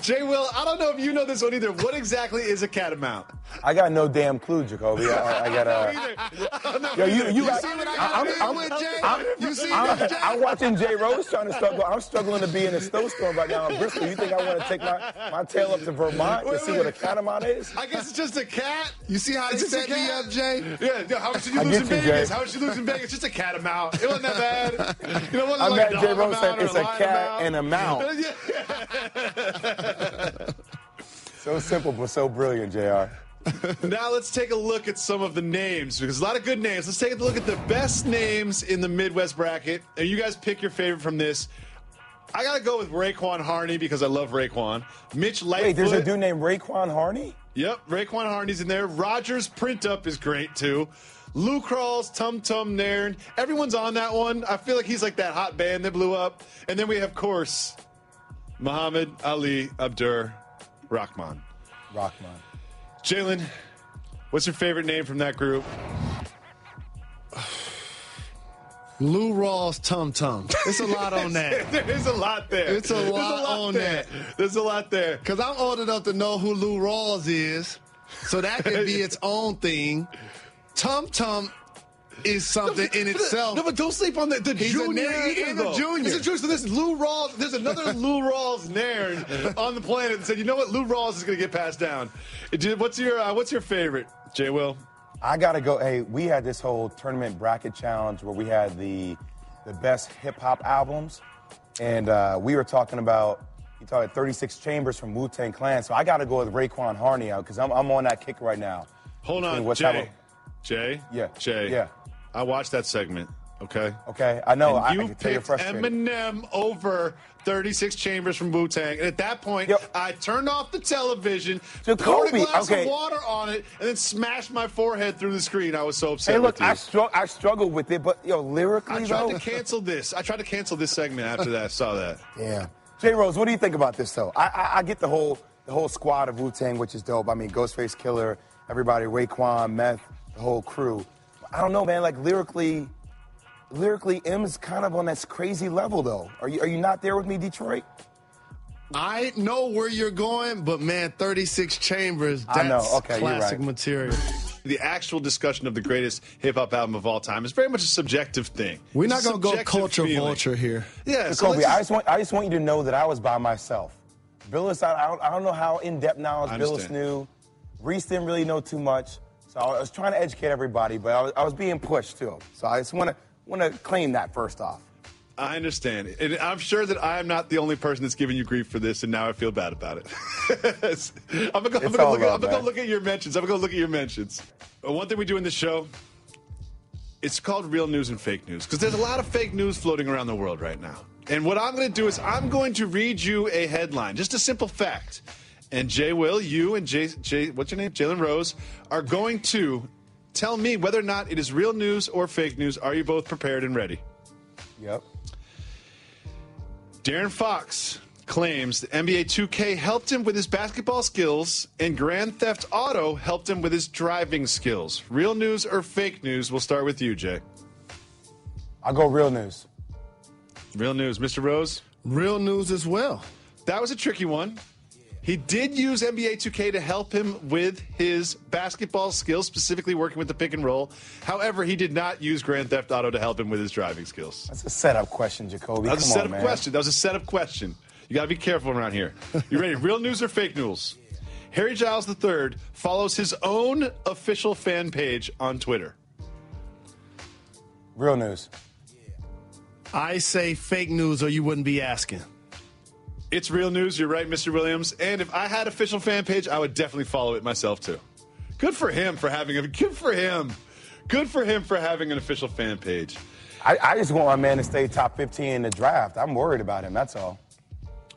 Jay Will, I don't know if you know this one either. What exactly is a catamount? I got no damn clue, Jacoby. I got Yo, you got. see what I'm with, Jay? You see this, Jay? I'm watching Jay Rose trying to struggle. I'm struggling to be in a snowstorm right now in Bristol. You think I want to take my tail up to Vermont to see what a catamount is? I guess it's just a cat. You see how they set me up, Jay? Yeah. How much did you lose in Vegas? How much did you lose in Vegas? Just a catamount. It wasn't that bad. You know what? I like met Jay Rose said it's a cat and a mount. So simple but so brilliant, JR. Now let's take a look at some of the names, because a lot of good names. Let's take a look at the best names in the Midwest bracket. And you guys pick your favorite from this. I got to go with Raekwon Harney because I love Raekwon. Mitch Lightfoot. Wait, there's a dude named Raekwon Harney? Yep, Raekwon Harney's in there. Rogers Print Up is great, too. Lou Crawls, Tum Tum Nairn. Everyone's on that one. I feel like he's like that hot band that blew up. And then we have, of course, Muhammad Ali Abdur Rahman. Jalen, what's your favorite name from that group? Lou Rawls Tum Tum. It's a lot on that. There's a lot there. It's a lot on that. There's a lot there. Because I'm old enough to know who Lou Rawls is, so that could be its own thing. Tum Tum is something in itself. No, but don't sleep on the junior either, though. Junior. It's a junior. So this Lou Rawls, there's another Lou Rawls Nairn on the planet that said, you know what, Lou Rawls is going to get passed down. What's your favorite, Jay Will? I got to go. Hey, we had this whole tournament bracket challenge where we had the best hip-hop albums, and we were talking about, 36 Chambers from Wu-Tang Clan, so I got to go with Raekwon Harney because I'm on that kick right now. Hold on, Jay? Yeah. Jay? Yeah. I watched that segment, okay? Okay, I know. And I can tell you're frustrated. Eminem over 36 Chambers from Wu-Tang. And at that point, I turned off the television, poured a glass of water on it, and then smashed my forehead through the screen. I was so upset. Hey, look, with you. I struggled with it, but lyrically, I tried to cancel this. I tried to cancel this segment after that. I saw that. Yeah. Jay Rose, what do you think about this, though? I get the whole squad of Wu-Tang, which is dope. I mean, Ghostface Killer, everybody, Raekwon, Meth, the whole crew. I don't know, man. Like lyrically, M's kind of on that crazy level, though. Are you not there with me, Detroit? I know where you're going, but man, 36 Chambers, that's I know. Okay, classic you're right. material. The actual discussion of the greatest hip-hop album of all time is very much a subjective thing. We're not going to go culture vulture here. Yeah, Jacoby, I just want you to know that I was by myself. Bilas, I don't know how in-depth knowledge Bilas knew. Reese didn't really know too much. So I was trying to educate everybody, but I was being pushed too. So I just want to claim that first off. I understand. And I'm sure that I am not the only person that's giving you grief for this, and now I feel bad about it. I'm going to go look at your mentions. One thing we do in this show, it's called Real News and Fake News, because there's a lot of fake news floating around the world right now. And what I'm going to do is I'm going to read you a headline, just a simple fact. And Jay Will, you and Jay, what's your name? Jalen Rose, are going to tell me whether or not it is real news or fake news. Are you both prepared and ready? Yep. Darren Fox claims that NBA 2K helped him with his basketball skills and Grand Theft Auto helped him with his driving skills. Real news or fake news? We'll start with you, Jay. I'll go real news. Real news. Mr. Rose? Real news as well. That was a tricky one. He did use NBA 2K to help him with his basketball skills, specifically working with the pick and roll. However, he did not use Grand Theft Auto to help him with his driving skills. That's a setup question, Jacoby. That was a setup question. That was a setup question. You got to be careful around here. You ready? Real news or fake news? Harry Giles III follows his own official fan page on Twitter. Real news. I say fake news or you wouldn't be asking. It's real news. You're right, Mr. Williams. And if I had an official fan page, I would definitely follow it myself, too. Good for him for having a... Good for him. Good for him for having an official fan page. I just want my man to stay top 15 in the draft. I'm worried about him, that's all.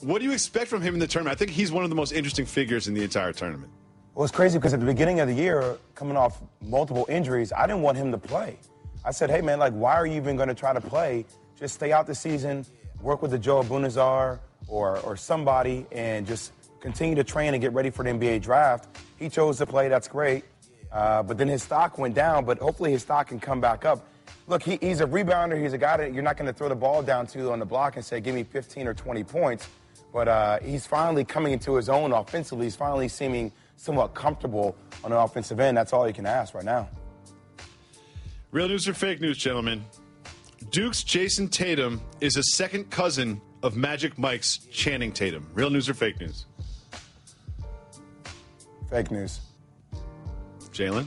What do you expect from him in the tournament? I think he's one of the most interesting figures in the entire tournament. Well, it's crazy because at the beginning of the year, coming off multiple injuries, I didn't want him to play. I said, hey, man, like, why are you even going to try to play? Just stay out the season, work with the Joe Abunazar or somebody, and just continue to train and get ready for the NBA draft. He chose to play. That's great. But then his stock went down, but hopefully his stock can come back up. Look, he's a rebounder. He's a guy that you're not going to throw the ball down to on the block and say, give me 15 or 20 points. But he's finally coming into his own offensively. He's finally seeming somewhat comfortable on the offensive end. That's all you can ask right now. Real news or fake news, gentlemen? Duke's Jason Tatum is a second cousin of Magic Mike's Channing Tatum. Real news or fake news? Fake news. Jalen?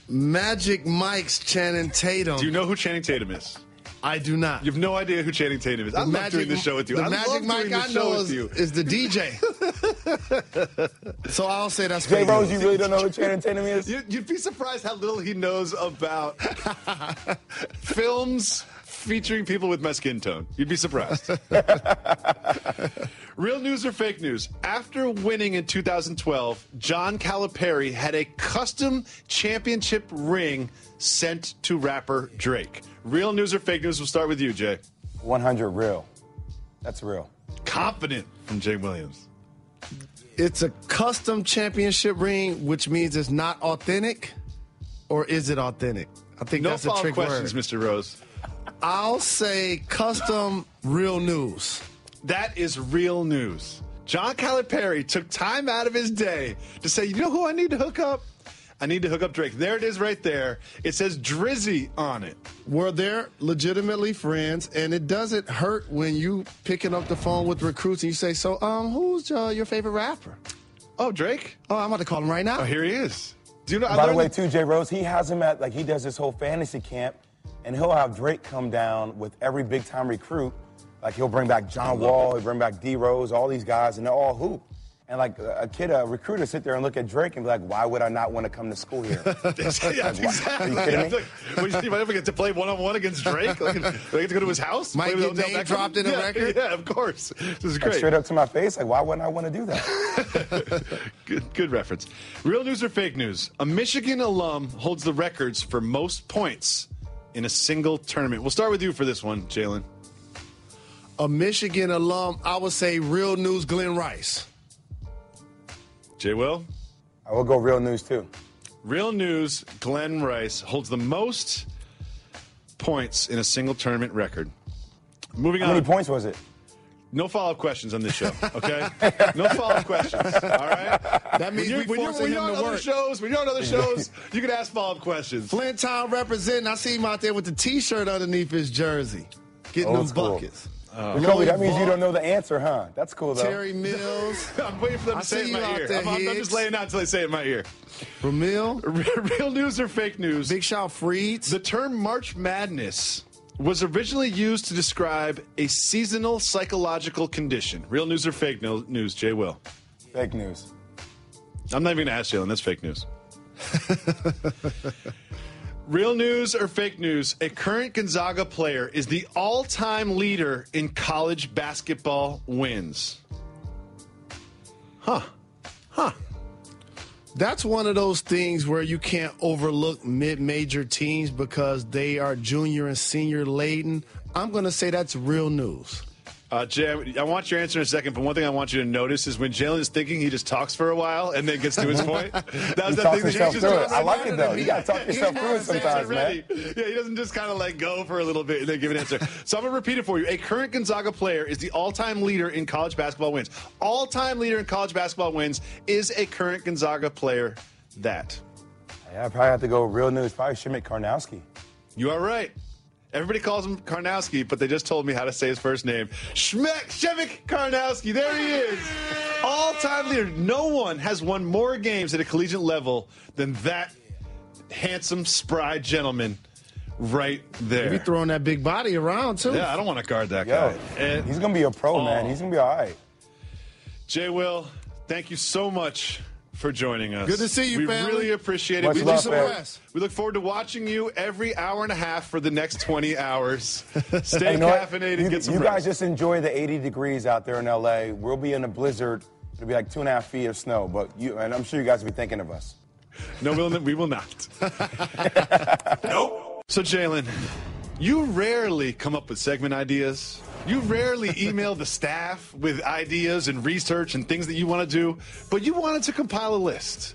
Magic Mike's Channing Tatum. Do you know who Channing Tatum is? I do not. You have no idea who Channing Tatum is. I love doing this show with you. The I Magic love Mike doing this I show know with you. is the DJ. So I'll say that's Jay fake Rose, news. you really don't know who Channing Tatum is? You'd be surprised how little he knows about films featuring people with my skin tone. You'd be surprised. Real news or fake news? After winning in 2012, John Calipari had a custom championship ring sent to rapper Drake. Real news or fake news? We'll start with you, Jay. 100 real. That's real. Confident from Jay Williams. It's a custom championship ring, which means it's not authentic, or is it authentic? I think No that's a trick questions, word. Mr. Rose. I'll say custom real news. That is real news. John Calipari took time out of his day to say, you know who I need to hook up? I need to hook up Drake. There it is right there. It says Drizzy on it. Well, they're legitimately friends, and it doesn't hurt when you picking up the phone with recruits and you say, so, who's your favorite rapper? Oh, Drake? Oh, I'm about to call him right now. Oh, here he is. Do you know? By the way, too, Jay Rose, he has him at, like, he does this whole fantasy camp, and he'll have Drake come down with every big-time recruit. Like, he'll bring back John Wall, he'll bring back D. Rose, all these guys, and they're all hoop. And, like, a recruiter sit there and look at Drake and be like, why would I not want to come to school here? Yeah, exactly. Are you kidding me? Like, you might ever get to play one-on-one against Drake? Like, do I get to go to his house? Might Play get with Odell name Beckham? dropped in a record? Yeah, of course. This is Like, great. straight up to my face, like, why wouldn't I want to do that? Good reference. Real news or fake news? A Michigan alum holds the records for most points in a single tournament. We'll start with you for this one, Jalen. A Michigan alum, I would say real news, Glenn Rice. Jay Will? I will go real news, too. Real news, Glenn Rice holds the most points in a single tournament record. Moving on. How many points was it? No follow-up questions on this show, okay? No follow-up questions, all right? That means when you're on other shows, you can ask follow-up questions. Flint Town representing. I see him out there with the T-shirt underneath his jersey, getting Old them school. buckets. Jacoby, that means you don't know the answer, huh? That's cool, though. Terry Mills. I'm waiting for them to say it in my ear. I'm just laying out until they say it in my ear. Ramil. Real news or fake news? Big Shot Freeds. The term March Madness was originally used to describe a seasonal psychological condition. Real news or fake news, Jay Will? Fake news. I'm not even going to ask Jalen. That's fake news. Real news or fake news? A current Gonzaga player is the all-time leader in college basketball wins. Huh. That's one of those things where you can't overlook mid-major teams because they are junior and senior laden. I'm going to say that's real news. Jay, I want your answer in a second, but one thing I want you to notice is when Jalen is thinking, he just talks for a while and then gets to his point. That's He that talks thing that himself just through goes it. I right like there it, though. and You got to talk yourself through it sometimes, man. Yeah, he doesn't just kind of like go for a little bit and then give an answer. So I'm going to repeat it for you. A current Gonzaga player is the all-time leader in college basketball wins. All-time leader in college basketball wins is a current Gonzaga player that. Yeah, I probably have to go real news. Probably Shimmick Karnowski. You are right. Everybody calls him Karnowski, but they just told me how to say his first name. Shevik Karnowski. There he is. All-time leader. No one has won more games at a collegiate level than that handsome, spry gentleman right there. He be throwing that big body around, too. Yeah, I don't want to guard that guy. And he's going to be a pro, man. He's going to be all right. Jay Will, thank you so much for joining us. Good to see you, we family. We really appreciate it. Much We love, look man. forward- we look forward to watching you every hour and a half for the next 20 hours. Stay You know what? caffeinated, get some You rest. guys just enjoy the 80 degrees out there in L.A. We'll be in a blizzard. It'll be like 2.5 feet of snow, and I'm sure you guys will be thinking of us. No, we will not. Nope. So, Jalen, you rarely come up with segment ideas. You rarely email the staff with ideas and research and things that you want to do, but you wanted to compile a list.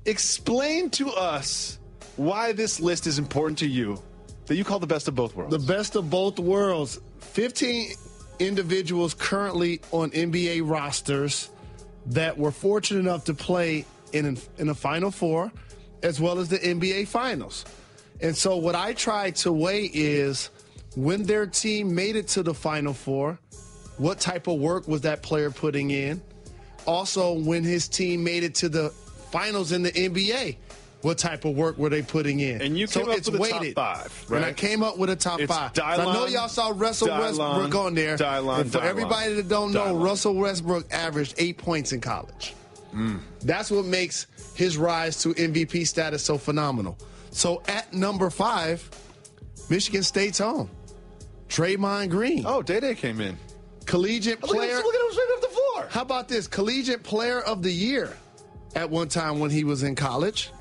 Explain to us why this list is important to you that you call the best of both worlds. The best of both worlds. 15 individuals currently on NBA rosters that were fortunate enough to play in a Final Four as well as the NBA Finals. And so what I try to weigh is when their team made it to the Final Four, what type of work was that player putting in? Also, when his team made it to the finals in the NBA, what type of work were they putting in? And you came up with a top 5, right? And I came up with a top 5. Dylon, So I know y'all saw Russell Westbrook on there. And for everybody that don't know, Russell Westbrook averaged 8 points in college. That's what makes his rise to MVP status so phenomenal. So at number 5, Michigan State's home. Draymond Green. Oh, Day came in. Collegiate player. Look at him straight off the floor. How about this? Collegiate player of the year at one time when he was in college.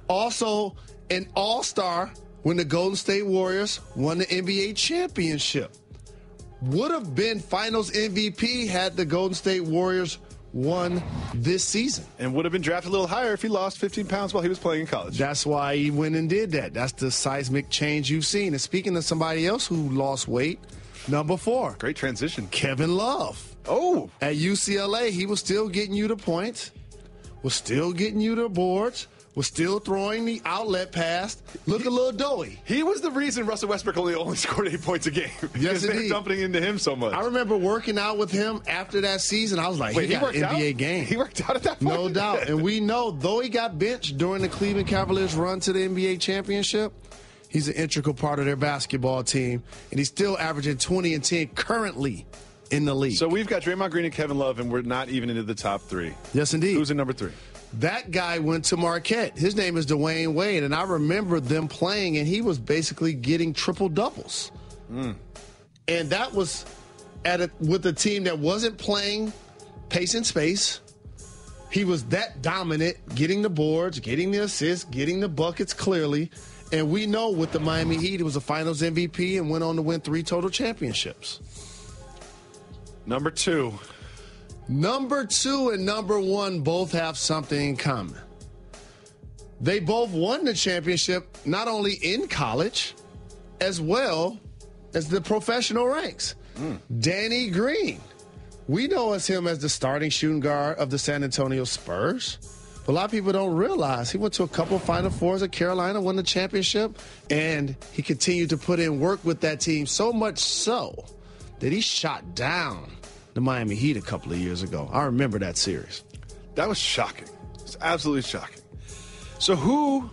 Also an all-star when the Golden State Warriors won the NBA championship. Would have been finals MVP had the Golden State Warriors won this season. And would have been drafted a little higher if he lost 15 pounds while he was playing in college. That's why he went and did that. That's the seismic change you've seen. And speaking of somebody else who lost weight, number 4. Great transition. Kevin Love. Oh. At UCLA, he was still getting you the points, was still getting you the boards, was still throwing the outlet pass. Look a little doughy. He was the reason Russell Westbrook only scored 8 points a game. Yes, they were indeed. dumping into him so much. I remember working out with him after that season. I was like, he got an NBA game. He worked out at that point? No doubt. And we know, though he got benched during the Cleveland Cavaliers' run to the NBA championship, he's an integral part of their basketball team. And he's still averaging 20 and 10 currently in the league. So we've got Draymond Green and Kevin Love, and we're not even into the top 3. Yes, indeed. Who's in number 3? That guy went to Marquette. His name is Dwayne Wade, and I remember them playing, and he was basically getting triple-doubles. And that was with a team that wasn't playing pace and space. He was that dominant, getting the boards, getting the assists, getting the buckets clearly. And we know with the Miami Heat, he was a finals MVP and went on to win 3 total championships. Number 2. Number 2 and number 1 both have something in common. They both won the championship not only in college, as well as the professional ranks. Danny Green. We know him as the starting shooting guard of the San Antonio Spurs. But a lot of people don't realize he went to a couple of Final Fours at Carolina, won the championship, and he continued to put in work with that team, so much so that he shot down the Miami Heat a couple of years ago. I remember that series. That was shocking. It's absolutely shocking. So who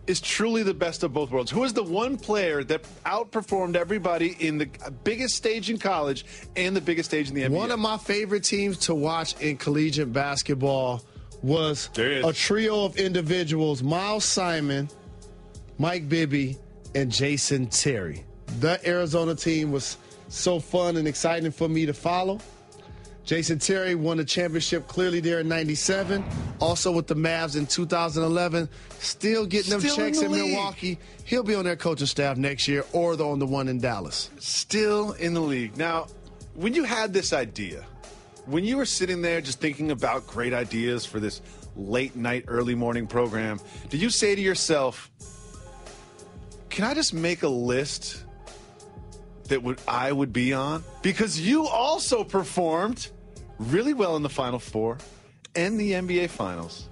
is truly the best of both worlds? Who is the one player that outperformed everybody in the biggest stage in college and the biggest stage in the NBA? One of my favorite teams to watch in collegiate basketball was a trio of individuals, Miles Simon, Mike Bibby, and Jason Terry. That Arizona team was so fun and exciting for me to follow. Jason Terry won the championship clearly there in 97. Also with the Mavs in 2011. Still getting them checks in Milwaukee. He'll be on their coaching staff next year or on the one in Dallas. Still in the league. Now, when you had this idea, when you were sitting there just thinking about great ideas for this late night, early morning program, did you say to yourself, can I just make a list that I would be on? Because you also performed really well in the Final Four and the NBA Finals.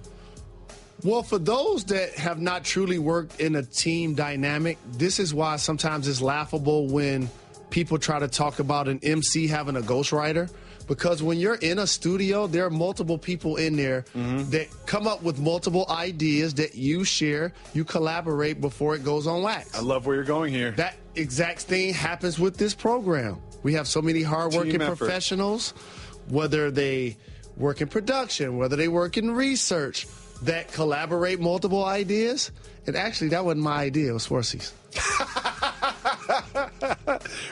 Well, for those that have not truly worked in a team dynamic, this is why sometimes it's laughable when people try to talk about an MC having a ghostwriter. Because when you're in a studio, there are multiple people in there that come up with multiple ideas that you share, you collaborate before it goes on wax. I love where you're going here. That exact thing happens with this program. We have so many hardworking professionals, whether they work in production, whether they work in research, that collaborate multiple ideas. And actually, that wasn't my idea. It was Swarcy's.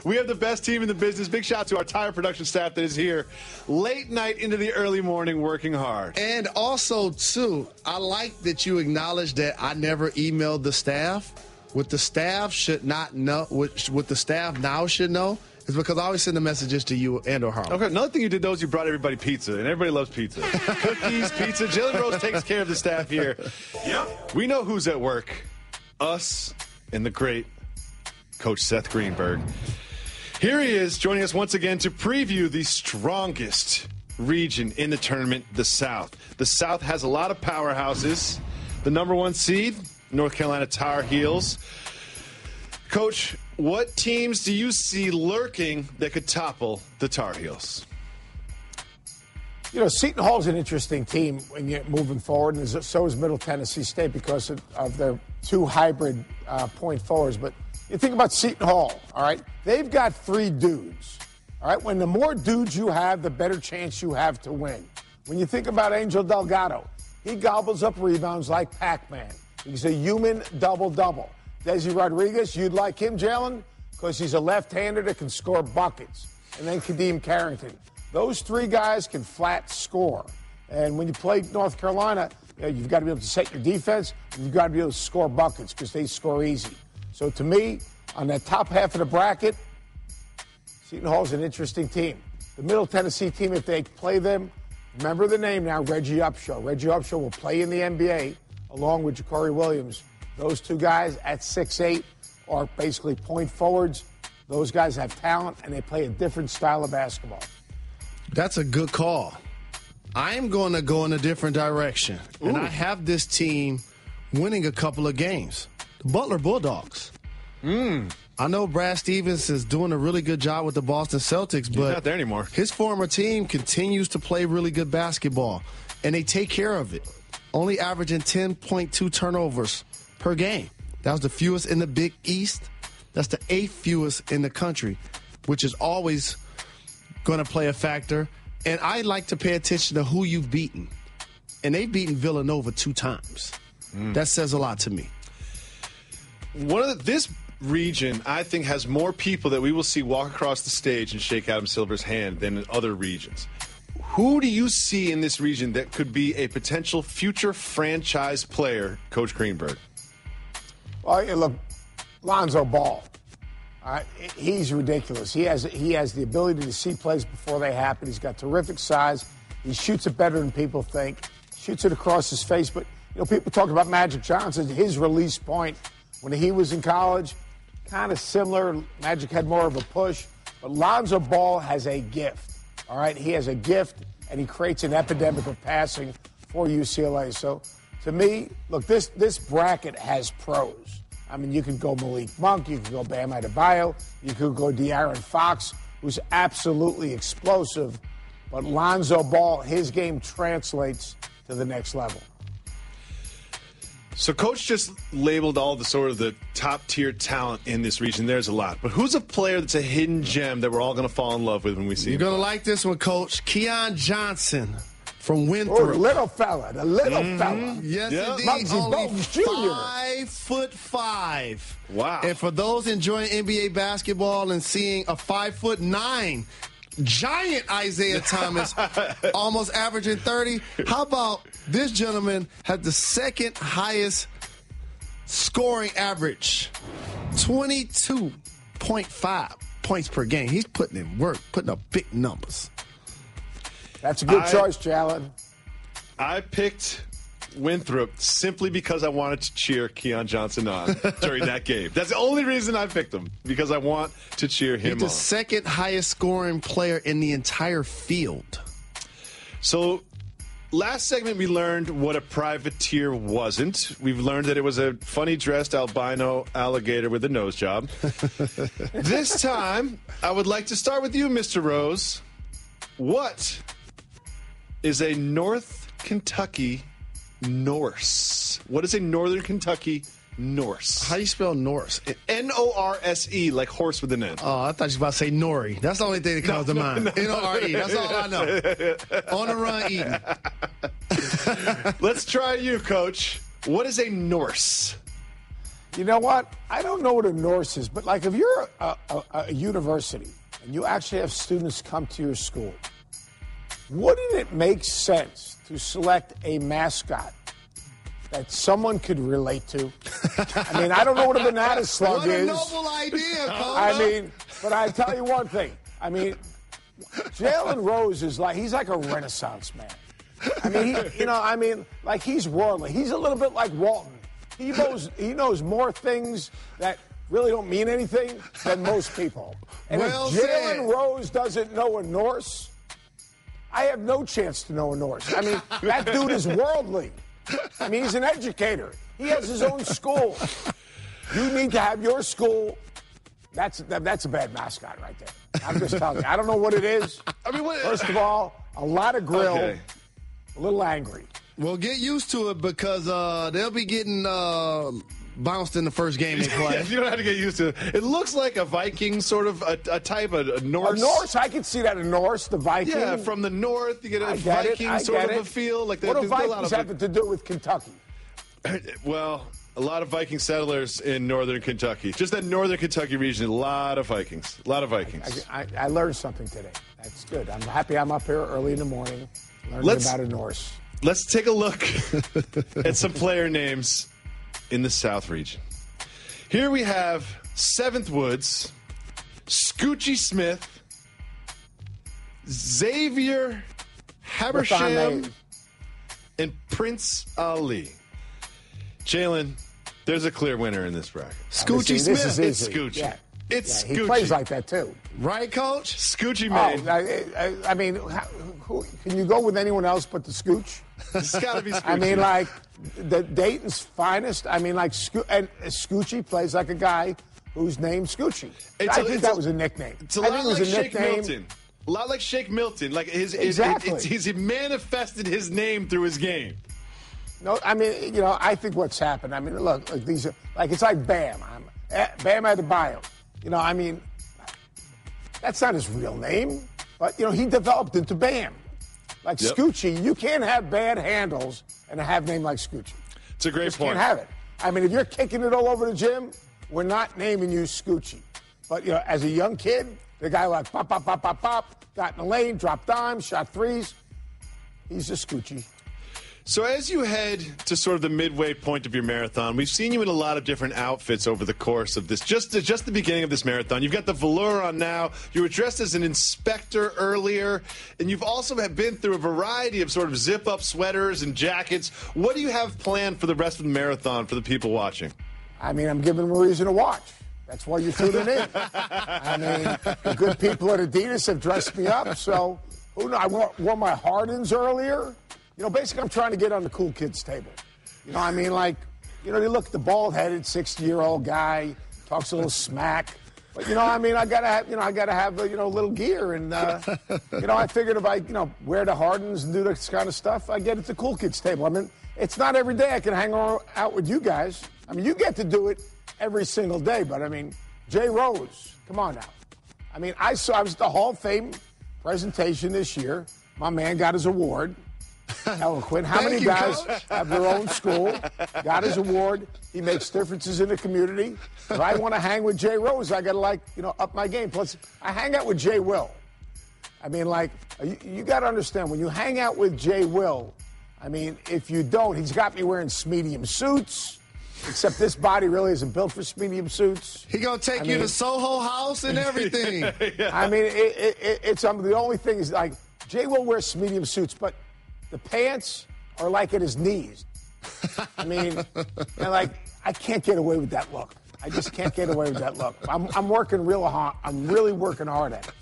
We have the best team in the business. Big shout out to our entire production staff that is here late night into the early morning working hard. And also, too, I like that you acknowledge that I never emailed the staff. What the staff should not know, what the staff now should know, is because I always send the messages to you and or Harlan. Okay, another thing you did, though, is you brought everybody pizza, and everybody loves pizza. Cookies, pizza. Jalen Rose takes care of the staff here. Yep. We know who's at work. Us and the great Coach Seth Greenberg. Here he is, joining us once again to preview the strongest region in the tournament, the South. The South has a lot of powerhouses. The number 1 seed, North Carolina Tar Heels. Coach, what teams do you see lurking that could topple the Tar Heels? You know, Seton Hall's an interesting team when you're moving forward, and so is Middle Tennessee State because of their 2 hybrid point forwards. But you think about Seton Hall, all right? They've got 3 dudes, all right? When the more dudes you have, the better chance you have to win. When you think about Angel Delgado, he gobbles up rebounds like Pac-Man. He's a human double-double. Desi Rodriguez, you'd like him, Jalen, because he's a left-hander that can score buckets. And then Kadeem Carrington. Those 3 guys can flat score. And when you play North Carolina, you've got to be able to set your defense, and you've got to be able to score buckets because they score easy. So to me, on that top half of the bracket, Seton Hall's an interesting team. The Middle Tennessee team, if they play them, remember the name now, Reggie Upshaw. Reggie Upshaw will play in the NBA along with Ja'Cory Williams. Those 2 guys at 6'8" are basically point forwards. Those guys have talent, and they play a different style of basketball. That's a good call. I am going to go in a different direction. Ooh. And I have this team winning a couple of games. The Butler Bulldogs. I know Brad Stevens is doing a really good job with the Boston Celtics, but he's not there anymore. His former team continues to play really good basketball, and they take care of it, only averaging 10.2 turnovers per game. That was the fewest in the Big East. That's the 8th fewest in the country, which is always going to play a factor. And I like to pay attention to who you've beaten. And they've beaten Villanova 2 times. That says a lot to me. This region, I think, has more people that we will see walk across the stage and shake Adam Silver's hand than in other regions. Who do you see in this region that could be a potential future franchise player, Coach Greenberg? Well, look, Lonzo Ball. He's ridiculous. He has the ability to see plays before they happen. He's got terrific size. He shoots it better than people think. Shoots it across his face. But, people talk about Magic Johnson. His release point when he was in college, kind of similar. Magic had more of a push. But Lonzo Ball has a gift. All right? He has a gift, and he creates an epidemic of passing for UCLA. So, to me, look, this bracket has pros. I mean, you could go Malik Monk, you could go Bam Adebayo, you could go De'Aaron Fox, who's absolutely explosive. But Lonzo Ball, his game translates to the next level. So Coach just labeled all the sort of the top-tier talent in this region. There's a lot. But who's a player that's a hidden gem that we're all going to fall in love with when we see him? You're going to like this one, Coach. Keon Johnson from Winthrop. Oh, little fella, the little fella. Yes, indeed. Muggsy Only Bogues Jr. 5'5". Wow. And for those enjoying NBA basketball and seeing a 5'9" giant Isaiah Thomas, almost averaging 30, how about this gentleman had the 2nd highest scoring average, 22.5 points per game. He's putting in work, putting up big numbers. That's a good choice, Jalen. I picked Winthrop simply because I wanted to cheer Keon Johnson on during that game. That's the only reason I picked him, because I want to cheer him on. He's the 2nd highest scoring player in the entire field. So last segment we learned what a privateer wasn't. We've learned that it was a funny-dressed albino alligator with a nose job. This time, I would like to start with you, Mr. Rose. What is a North Kentucky Norse? What is a Northern Kentucky Norse? How do you spell Norse? N-O-R-S-E, like horse with an N. Oh, I thought you were about to say Nori. That's the only thing that comes to mind. N-O-R-E. That's all I know. On the run eating. Let's try you, Coach. What is a Norse? You know what? I don't know what a Norse is, but like if you're a university and you actually have students come to your school, wouldn't it make sense to select a mascot that someone could relate to? I mean, I don't know what a banana slug is. What a noble idea, Coach. I mean, but I tell you one thing. I mean, Jalen Rose is he's like a Renaissance man. I mean, he's worldly. He's a little bit like Walton. He knows more things that really don't mean anything than most people. And well if Jalen Rose doesn't know a Norse, I have no chance to know a Norse. I mean, that dude is worldly. I mean, he's an educator. He has his own school. You need to have your school. That's a bad mascot right there. I'm just telling you. I don't know what it is. I mean, First of all, a lot of grill, a little angry. Well, get used to it because they'll be getting bounced in the first game they play. You don't have to get used to it. It looks like a Viking sort of a type of a Norse. A Norse, I can see that a Norse, the Viking. Yeah, from the north, you get a Viking sort of a feel. Like what do Vikings have to do with Kentucky? Well, a lot of Viking settlers in northern Kentucky. Just that northern Kentucky region, a lot of Vikings. A lot of Vikings. I learned something today. That's good. I'm happy I'm up here early in the morning learning about a Norse. Let's take a look at some player names in the South region. Here we have Seventh Woods, Scoochie Smith, Xavier Habersham, and Prince Ali. Jalen, there's a clear winner in this bracket. Scoochie Smith. It's Scoochie. Yeah. It's He Scoochie. plays like that, too. Right, Coach? Scoochie, man. I mean, can you go with anyone else but the Scooch? It's got to be Scoochie. I mean, like, the Dayton's finest. I mean, like, and Scoochie plays like a guy whose name's Scoochie. I think that was a nickname. It's a lot like Shake Milton. A lot like Shake Milton. Like he manifested his name through his game. No, I mean, I think what's happened. I mean, look, these are it's like Bam. Bam Adebayo. I mean, that's not his real name, but he developed into Bam. Like Scoochie, you can't have bad handles and have a name like Scoochie. It's a great point. You can't have it. I mean, if you're kicking it all over the gym, we're not naming you Scoochie. But as a young kid, the guy like pop, pop, pop, pop, pop, got in the lane, dropped dimes, shot threes. He's a Scoochie. So as you head to sort of the midway point of your marathon, we've seen you in a lot of different outfits over the course of this, just the beginning of this marathon. You've got the velour on now. You were dressed as an inspector earlier, and you've also been through a variety of sort of zip-up sweaters and jackets. What do you have planned for the rest of the marathon for the people watching? I mean, I'm giving them a reason to watch. That's why you're tuning in. I mean, the good people at Adidas have dressed me up, so who knows? I wore my Hardens earlier. Basically, I'm trying to get on the cool kids' table. I mean, you look at the bald-headed 60-year-old guy, talks a little smack. But, I mean, I gotta have a little gear. And, I figured if I, wear the Hardens and do this kind of stuff, I get at the cool kids' table. I mean, it's not every day I can hang out with you guys. I mean, you get to do it every single day. But, I mean, Jay Rose, come on now. I mean, I was at the Hall of Fame presentation this year. My man got his award. Eloquent. How many guys have their own school, got his award? He makes differences in the community. If I want to hang with Jay Rose, I got to, up my game. Plus, I hang out with Jay Will. I mean, you got to understand, when you hang out with Jay Will, I mean, if you don't, he's got me wearing medium suits, except this body really isn't built for medium suits. He going to take you to Soho House and everything. Yeah. I mean, it's the only thing is, Jay Will wears medium suits, but the pants are like at his knees. I mean, I can't get away with that look. I just can't get away with that look. I'm working real hard. I'm really working hard at it.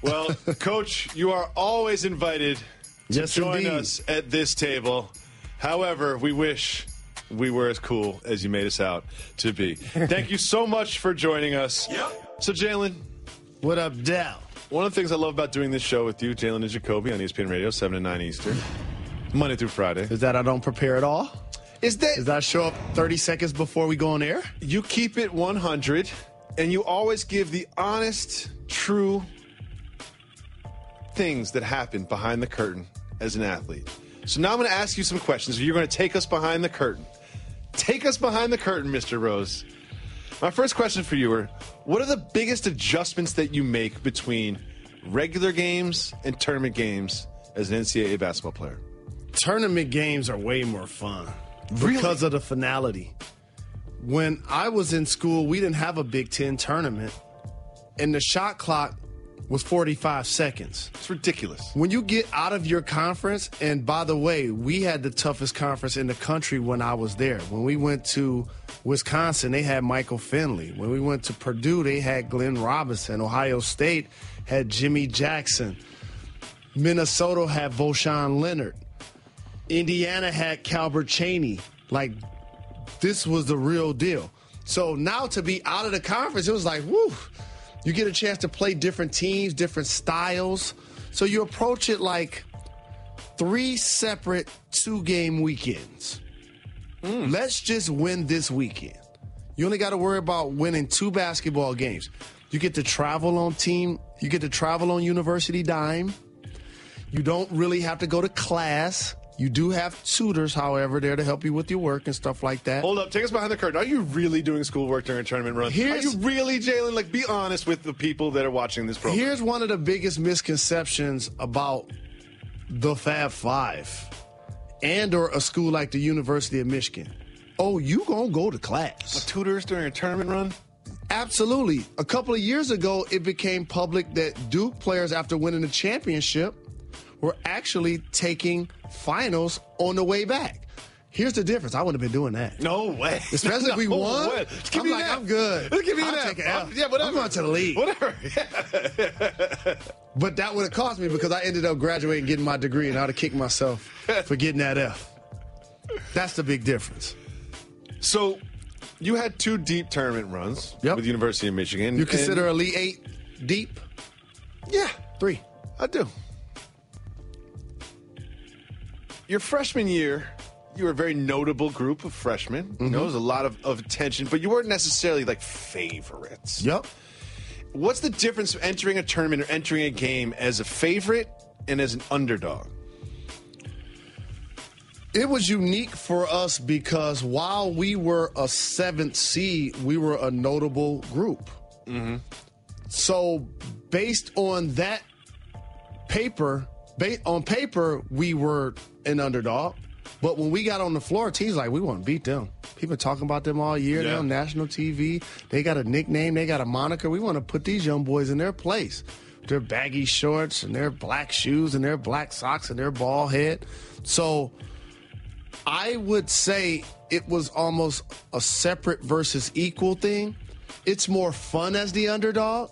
Well, Coach, you are always invited to join us at this table. However, we wish we were as cool as you made us out to be. Thank you so much for joining us. Yep. So, Jalen. What up, Dal? One of the things I love about doing this show with you, Jalen and Jacoby, on ESPN Radio, 7 to 9 Eastern, Monday through Friday. Is that I don't prepare at all? Is that show up 30 seconds before we go on air? You keep it 100, and you always give the honest, true things that happen behind the curtain as an athlete. So now I'm going to ask you some questions. You're going to take us behind the curtain. Take us behind the curtain, Mr. Rose. My first question for you are, what are the biggest adjustments that you make between regular games and tournament games as an NCAA basketball player? Tournament games are way more fun Really? because of the finality. When I was in school, we didn't have a Big Ten tournament, and the shot clock was 45 seconds. It's ridiculous. When you get out of your conference, and by the way, we had the toughest conference in the country when I was there. When we went to Wisconsin, they had Michael Finley. When we went to Purdue, they had Glenn Robinson. Ohio State had Jimmy Jackson. Minnesota had Voshon Leonard. Indiana had Calbert Chaney. Like, this was the real deal. So now to be out of the conference, it was like, woo. You get a chance to play different teams, different styles. So you approach it like 3 separate 2-game weekends. Let's just win this weekend. You only got to worry about winning 2 basketball games. You get to travel on team. You get to travel on university dime. You don't really have to go to class. You do have tutors, however, there to help you with your work and stuff like that. Hold up. Take us behind the curtain. Are you really doing schoolwork during a tournament run? Are you really, Jalen? Like, be honest with the people that are watching this program. Here's one of the biggest misconceptions about the Fab Five and or a school like the University of Michigan. Oh, you gonna go to class. Tutors during a tournament run? Absolutely. A couple of years ago, it became public that Duke players, after winning the championship, were actually taking finals on the way back. Here's the difference. I wouldn't have been doing that. No way. Especially if we won. Give me I'm good. Give me I'll an take an F. F. Yeah, whatever. I'm going to the league. Whatever. But that would have cost me because I ended up graduating, getting my degree, and I'd have kicked myself for getting that F. That's the big difference. So you had 2 deep tournament runs with the University of Michigan. You consider Elite 8 deep? Yeah. 3. I do. Your freshman year, you were a very notable group of freshmen. You know, there was a lot of attention, but you weren't necessarily like favorites. Yep. What's the difference entering a tournament or entering a game as a favorite and as an underdog? It was unique for us because while we were a 7th seed, we were a notable group. So based on that on paper, we were an underdog. But when we got on the floor, teams like, we want to beat them. People talking about them all year. They're on national TV. They got a nickname. They got a moniker. We want to put these young boys in their place. Their baggy shorts and their black shoes and their black socks and their ball head. So I would say it was almost a separate versus equal thing. It's more fun as the underdog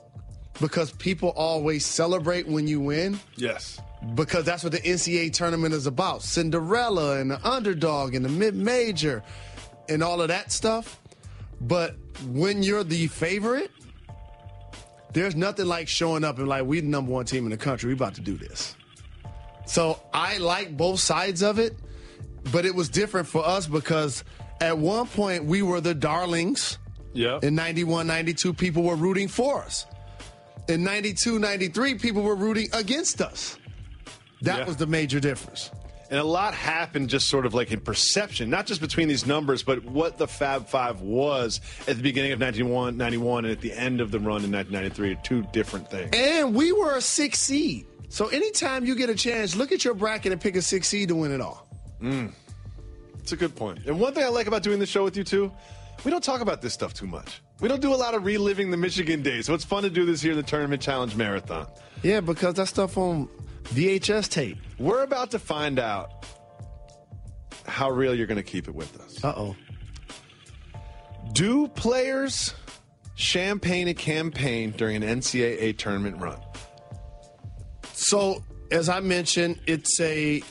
because people always celebrate when you win. Yes. Because that's what the NCAA tournament is about. Cinderella and the underdog and the mid-major and all of that stuff. But when you're the favorite, there's nothing like showing up and like, we the number 1 team in the country. We about to do this. So I like both sides of it, but it was different for us because at one point we were the darlings. Yeah. In 91, 92, people were rooting for us. In 92, 93, people were rooting against us. That was the major difference. And a lot happened just sort of like in perception, not just between these numbers, but what the Fab Five was at the beginning of 91 and at the end of the run in 1993 are 2 different things. And we were a 6th seed. So anytime you get a chance, look at your bracket and pick a 6th seed to win it all. It's a good point. And one thing I like about doing the show with you, too, we don't talk about this stuff too much. We don't do a lot of reliving the Michigan days. So it's fun to do this here in the Tournament Challenge Marathon. Yeah, because that stuff on VHS tape. We're about to find out how real you're going to keep it with us. Uh-oh. Do players champagne a campaign during an NCAA tournament run? So, as I mentioned, it's a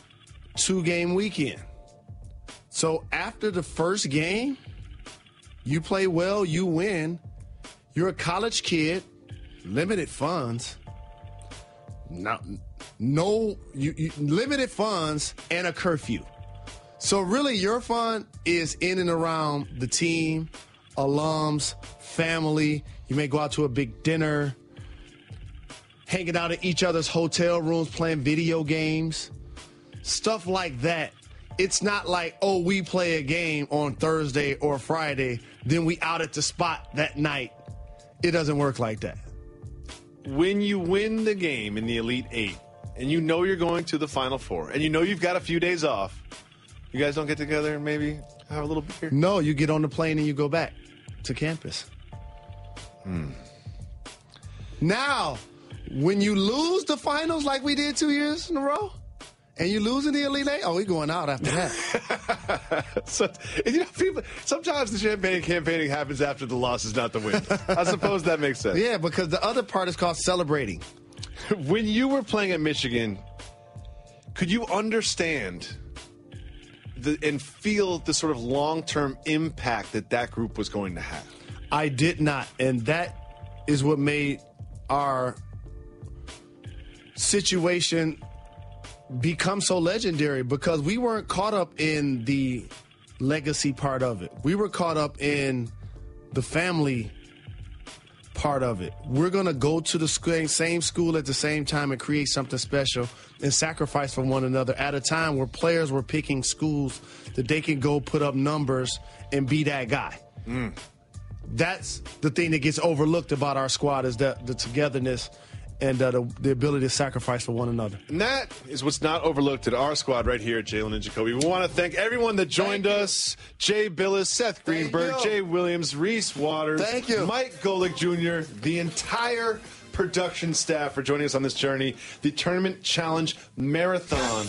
2-game weekend. So after the first game, you play well, you win. You're a college kid, limited funds. Limited funds and a curfew. So really, your fun is in and around the team, alums, family. You may go out to a big dinner, hanging out at each other's hotel rooms, playing video games, stuff like that. It's not like, oh, we play a game on Thursday or Friday, then we out at the spot that night. It doesn't work like that. When you win the game in the Elite Eight, and you know you're going to the Final Four, and you know you've got a few days off, you guys don't get together and maybe have a little beer? No, you get on the plane and you go back to campus. Now, when you lose the finals like we did 2 years in a row, and you lose in the Elite Eight, oh, we going out after that. So, people, sometimes the champagne campaigning happens after the loss is not the win. I suppose that makes sense. Yeah, because the other part is called celebrating. When you were playing at Michigan, could you understand and feel the sort of long-term impact that group was going to have? I did not, and that is what made our situation become so legendary, because we weren't caught up in the legacy part of it. We were caught up in the family part of it. We're going to go to the same school at the same time and create something special and sacrifice for one another at a time where players were picking schools that they can go put up numbers and be that guy. That's the thing that gets overlooked about our squad, is the togetherness and the ability to sacrifice for one another. And that is what's not overlooked at our squad right here at Jalen and Jacoby. We want to thank everyone that joined us. Jay Bilas, Seth Greenberg, Jay Williams, Reese Waters, Mike Golick Jr., the entire production staff for joining us on this journey, the Tournament Challenge Marathon.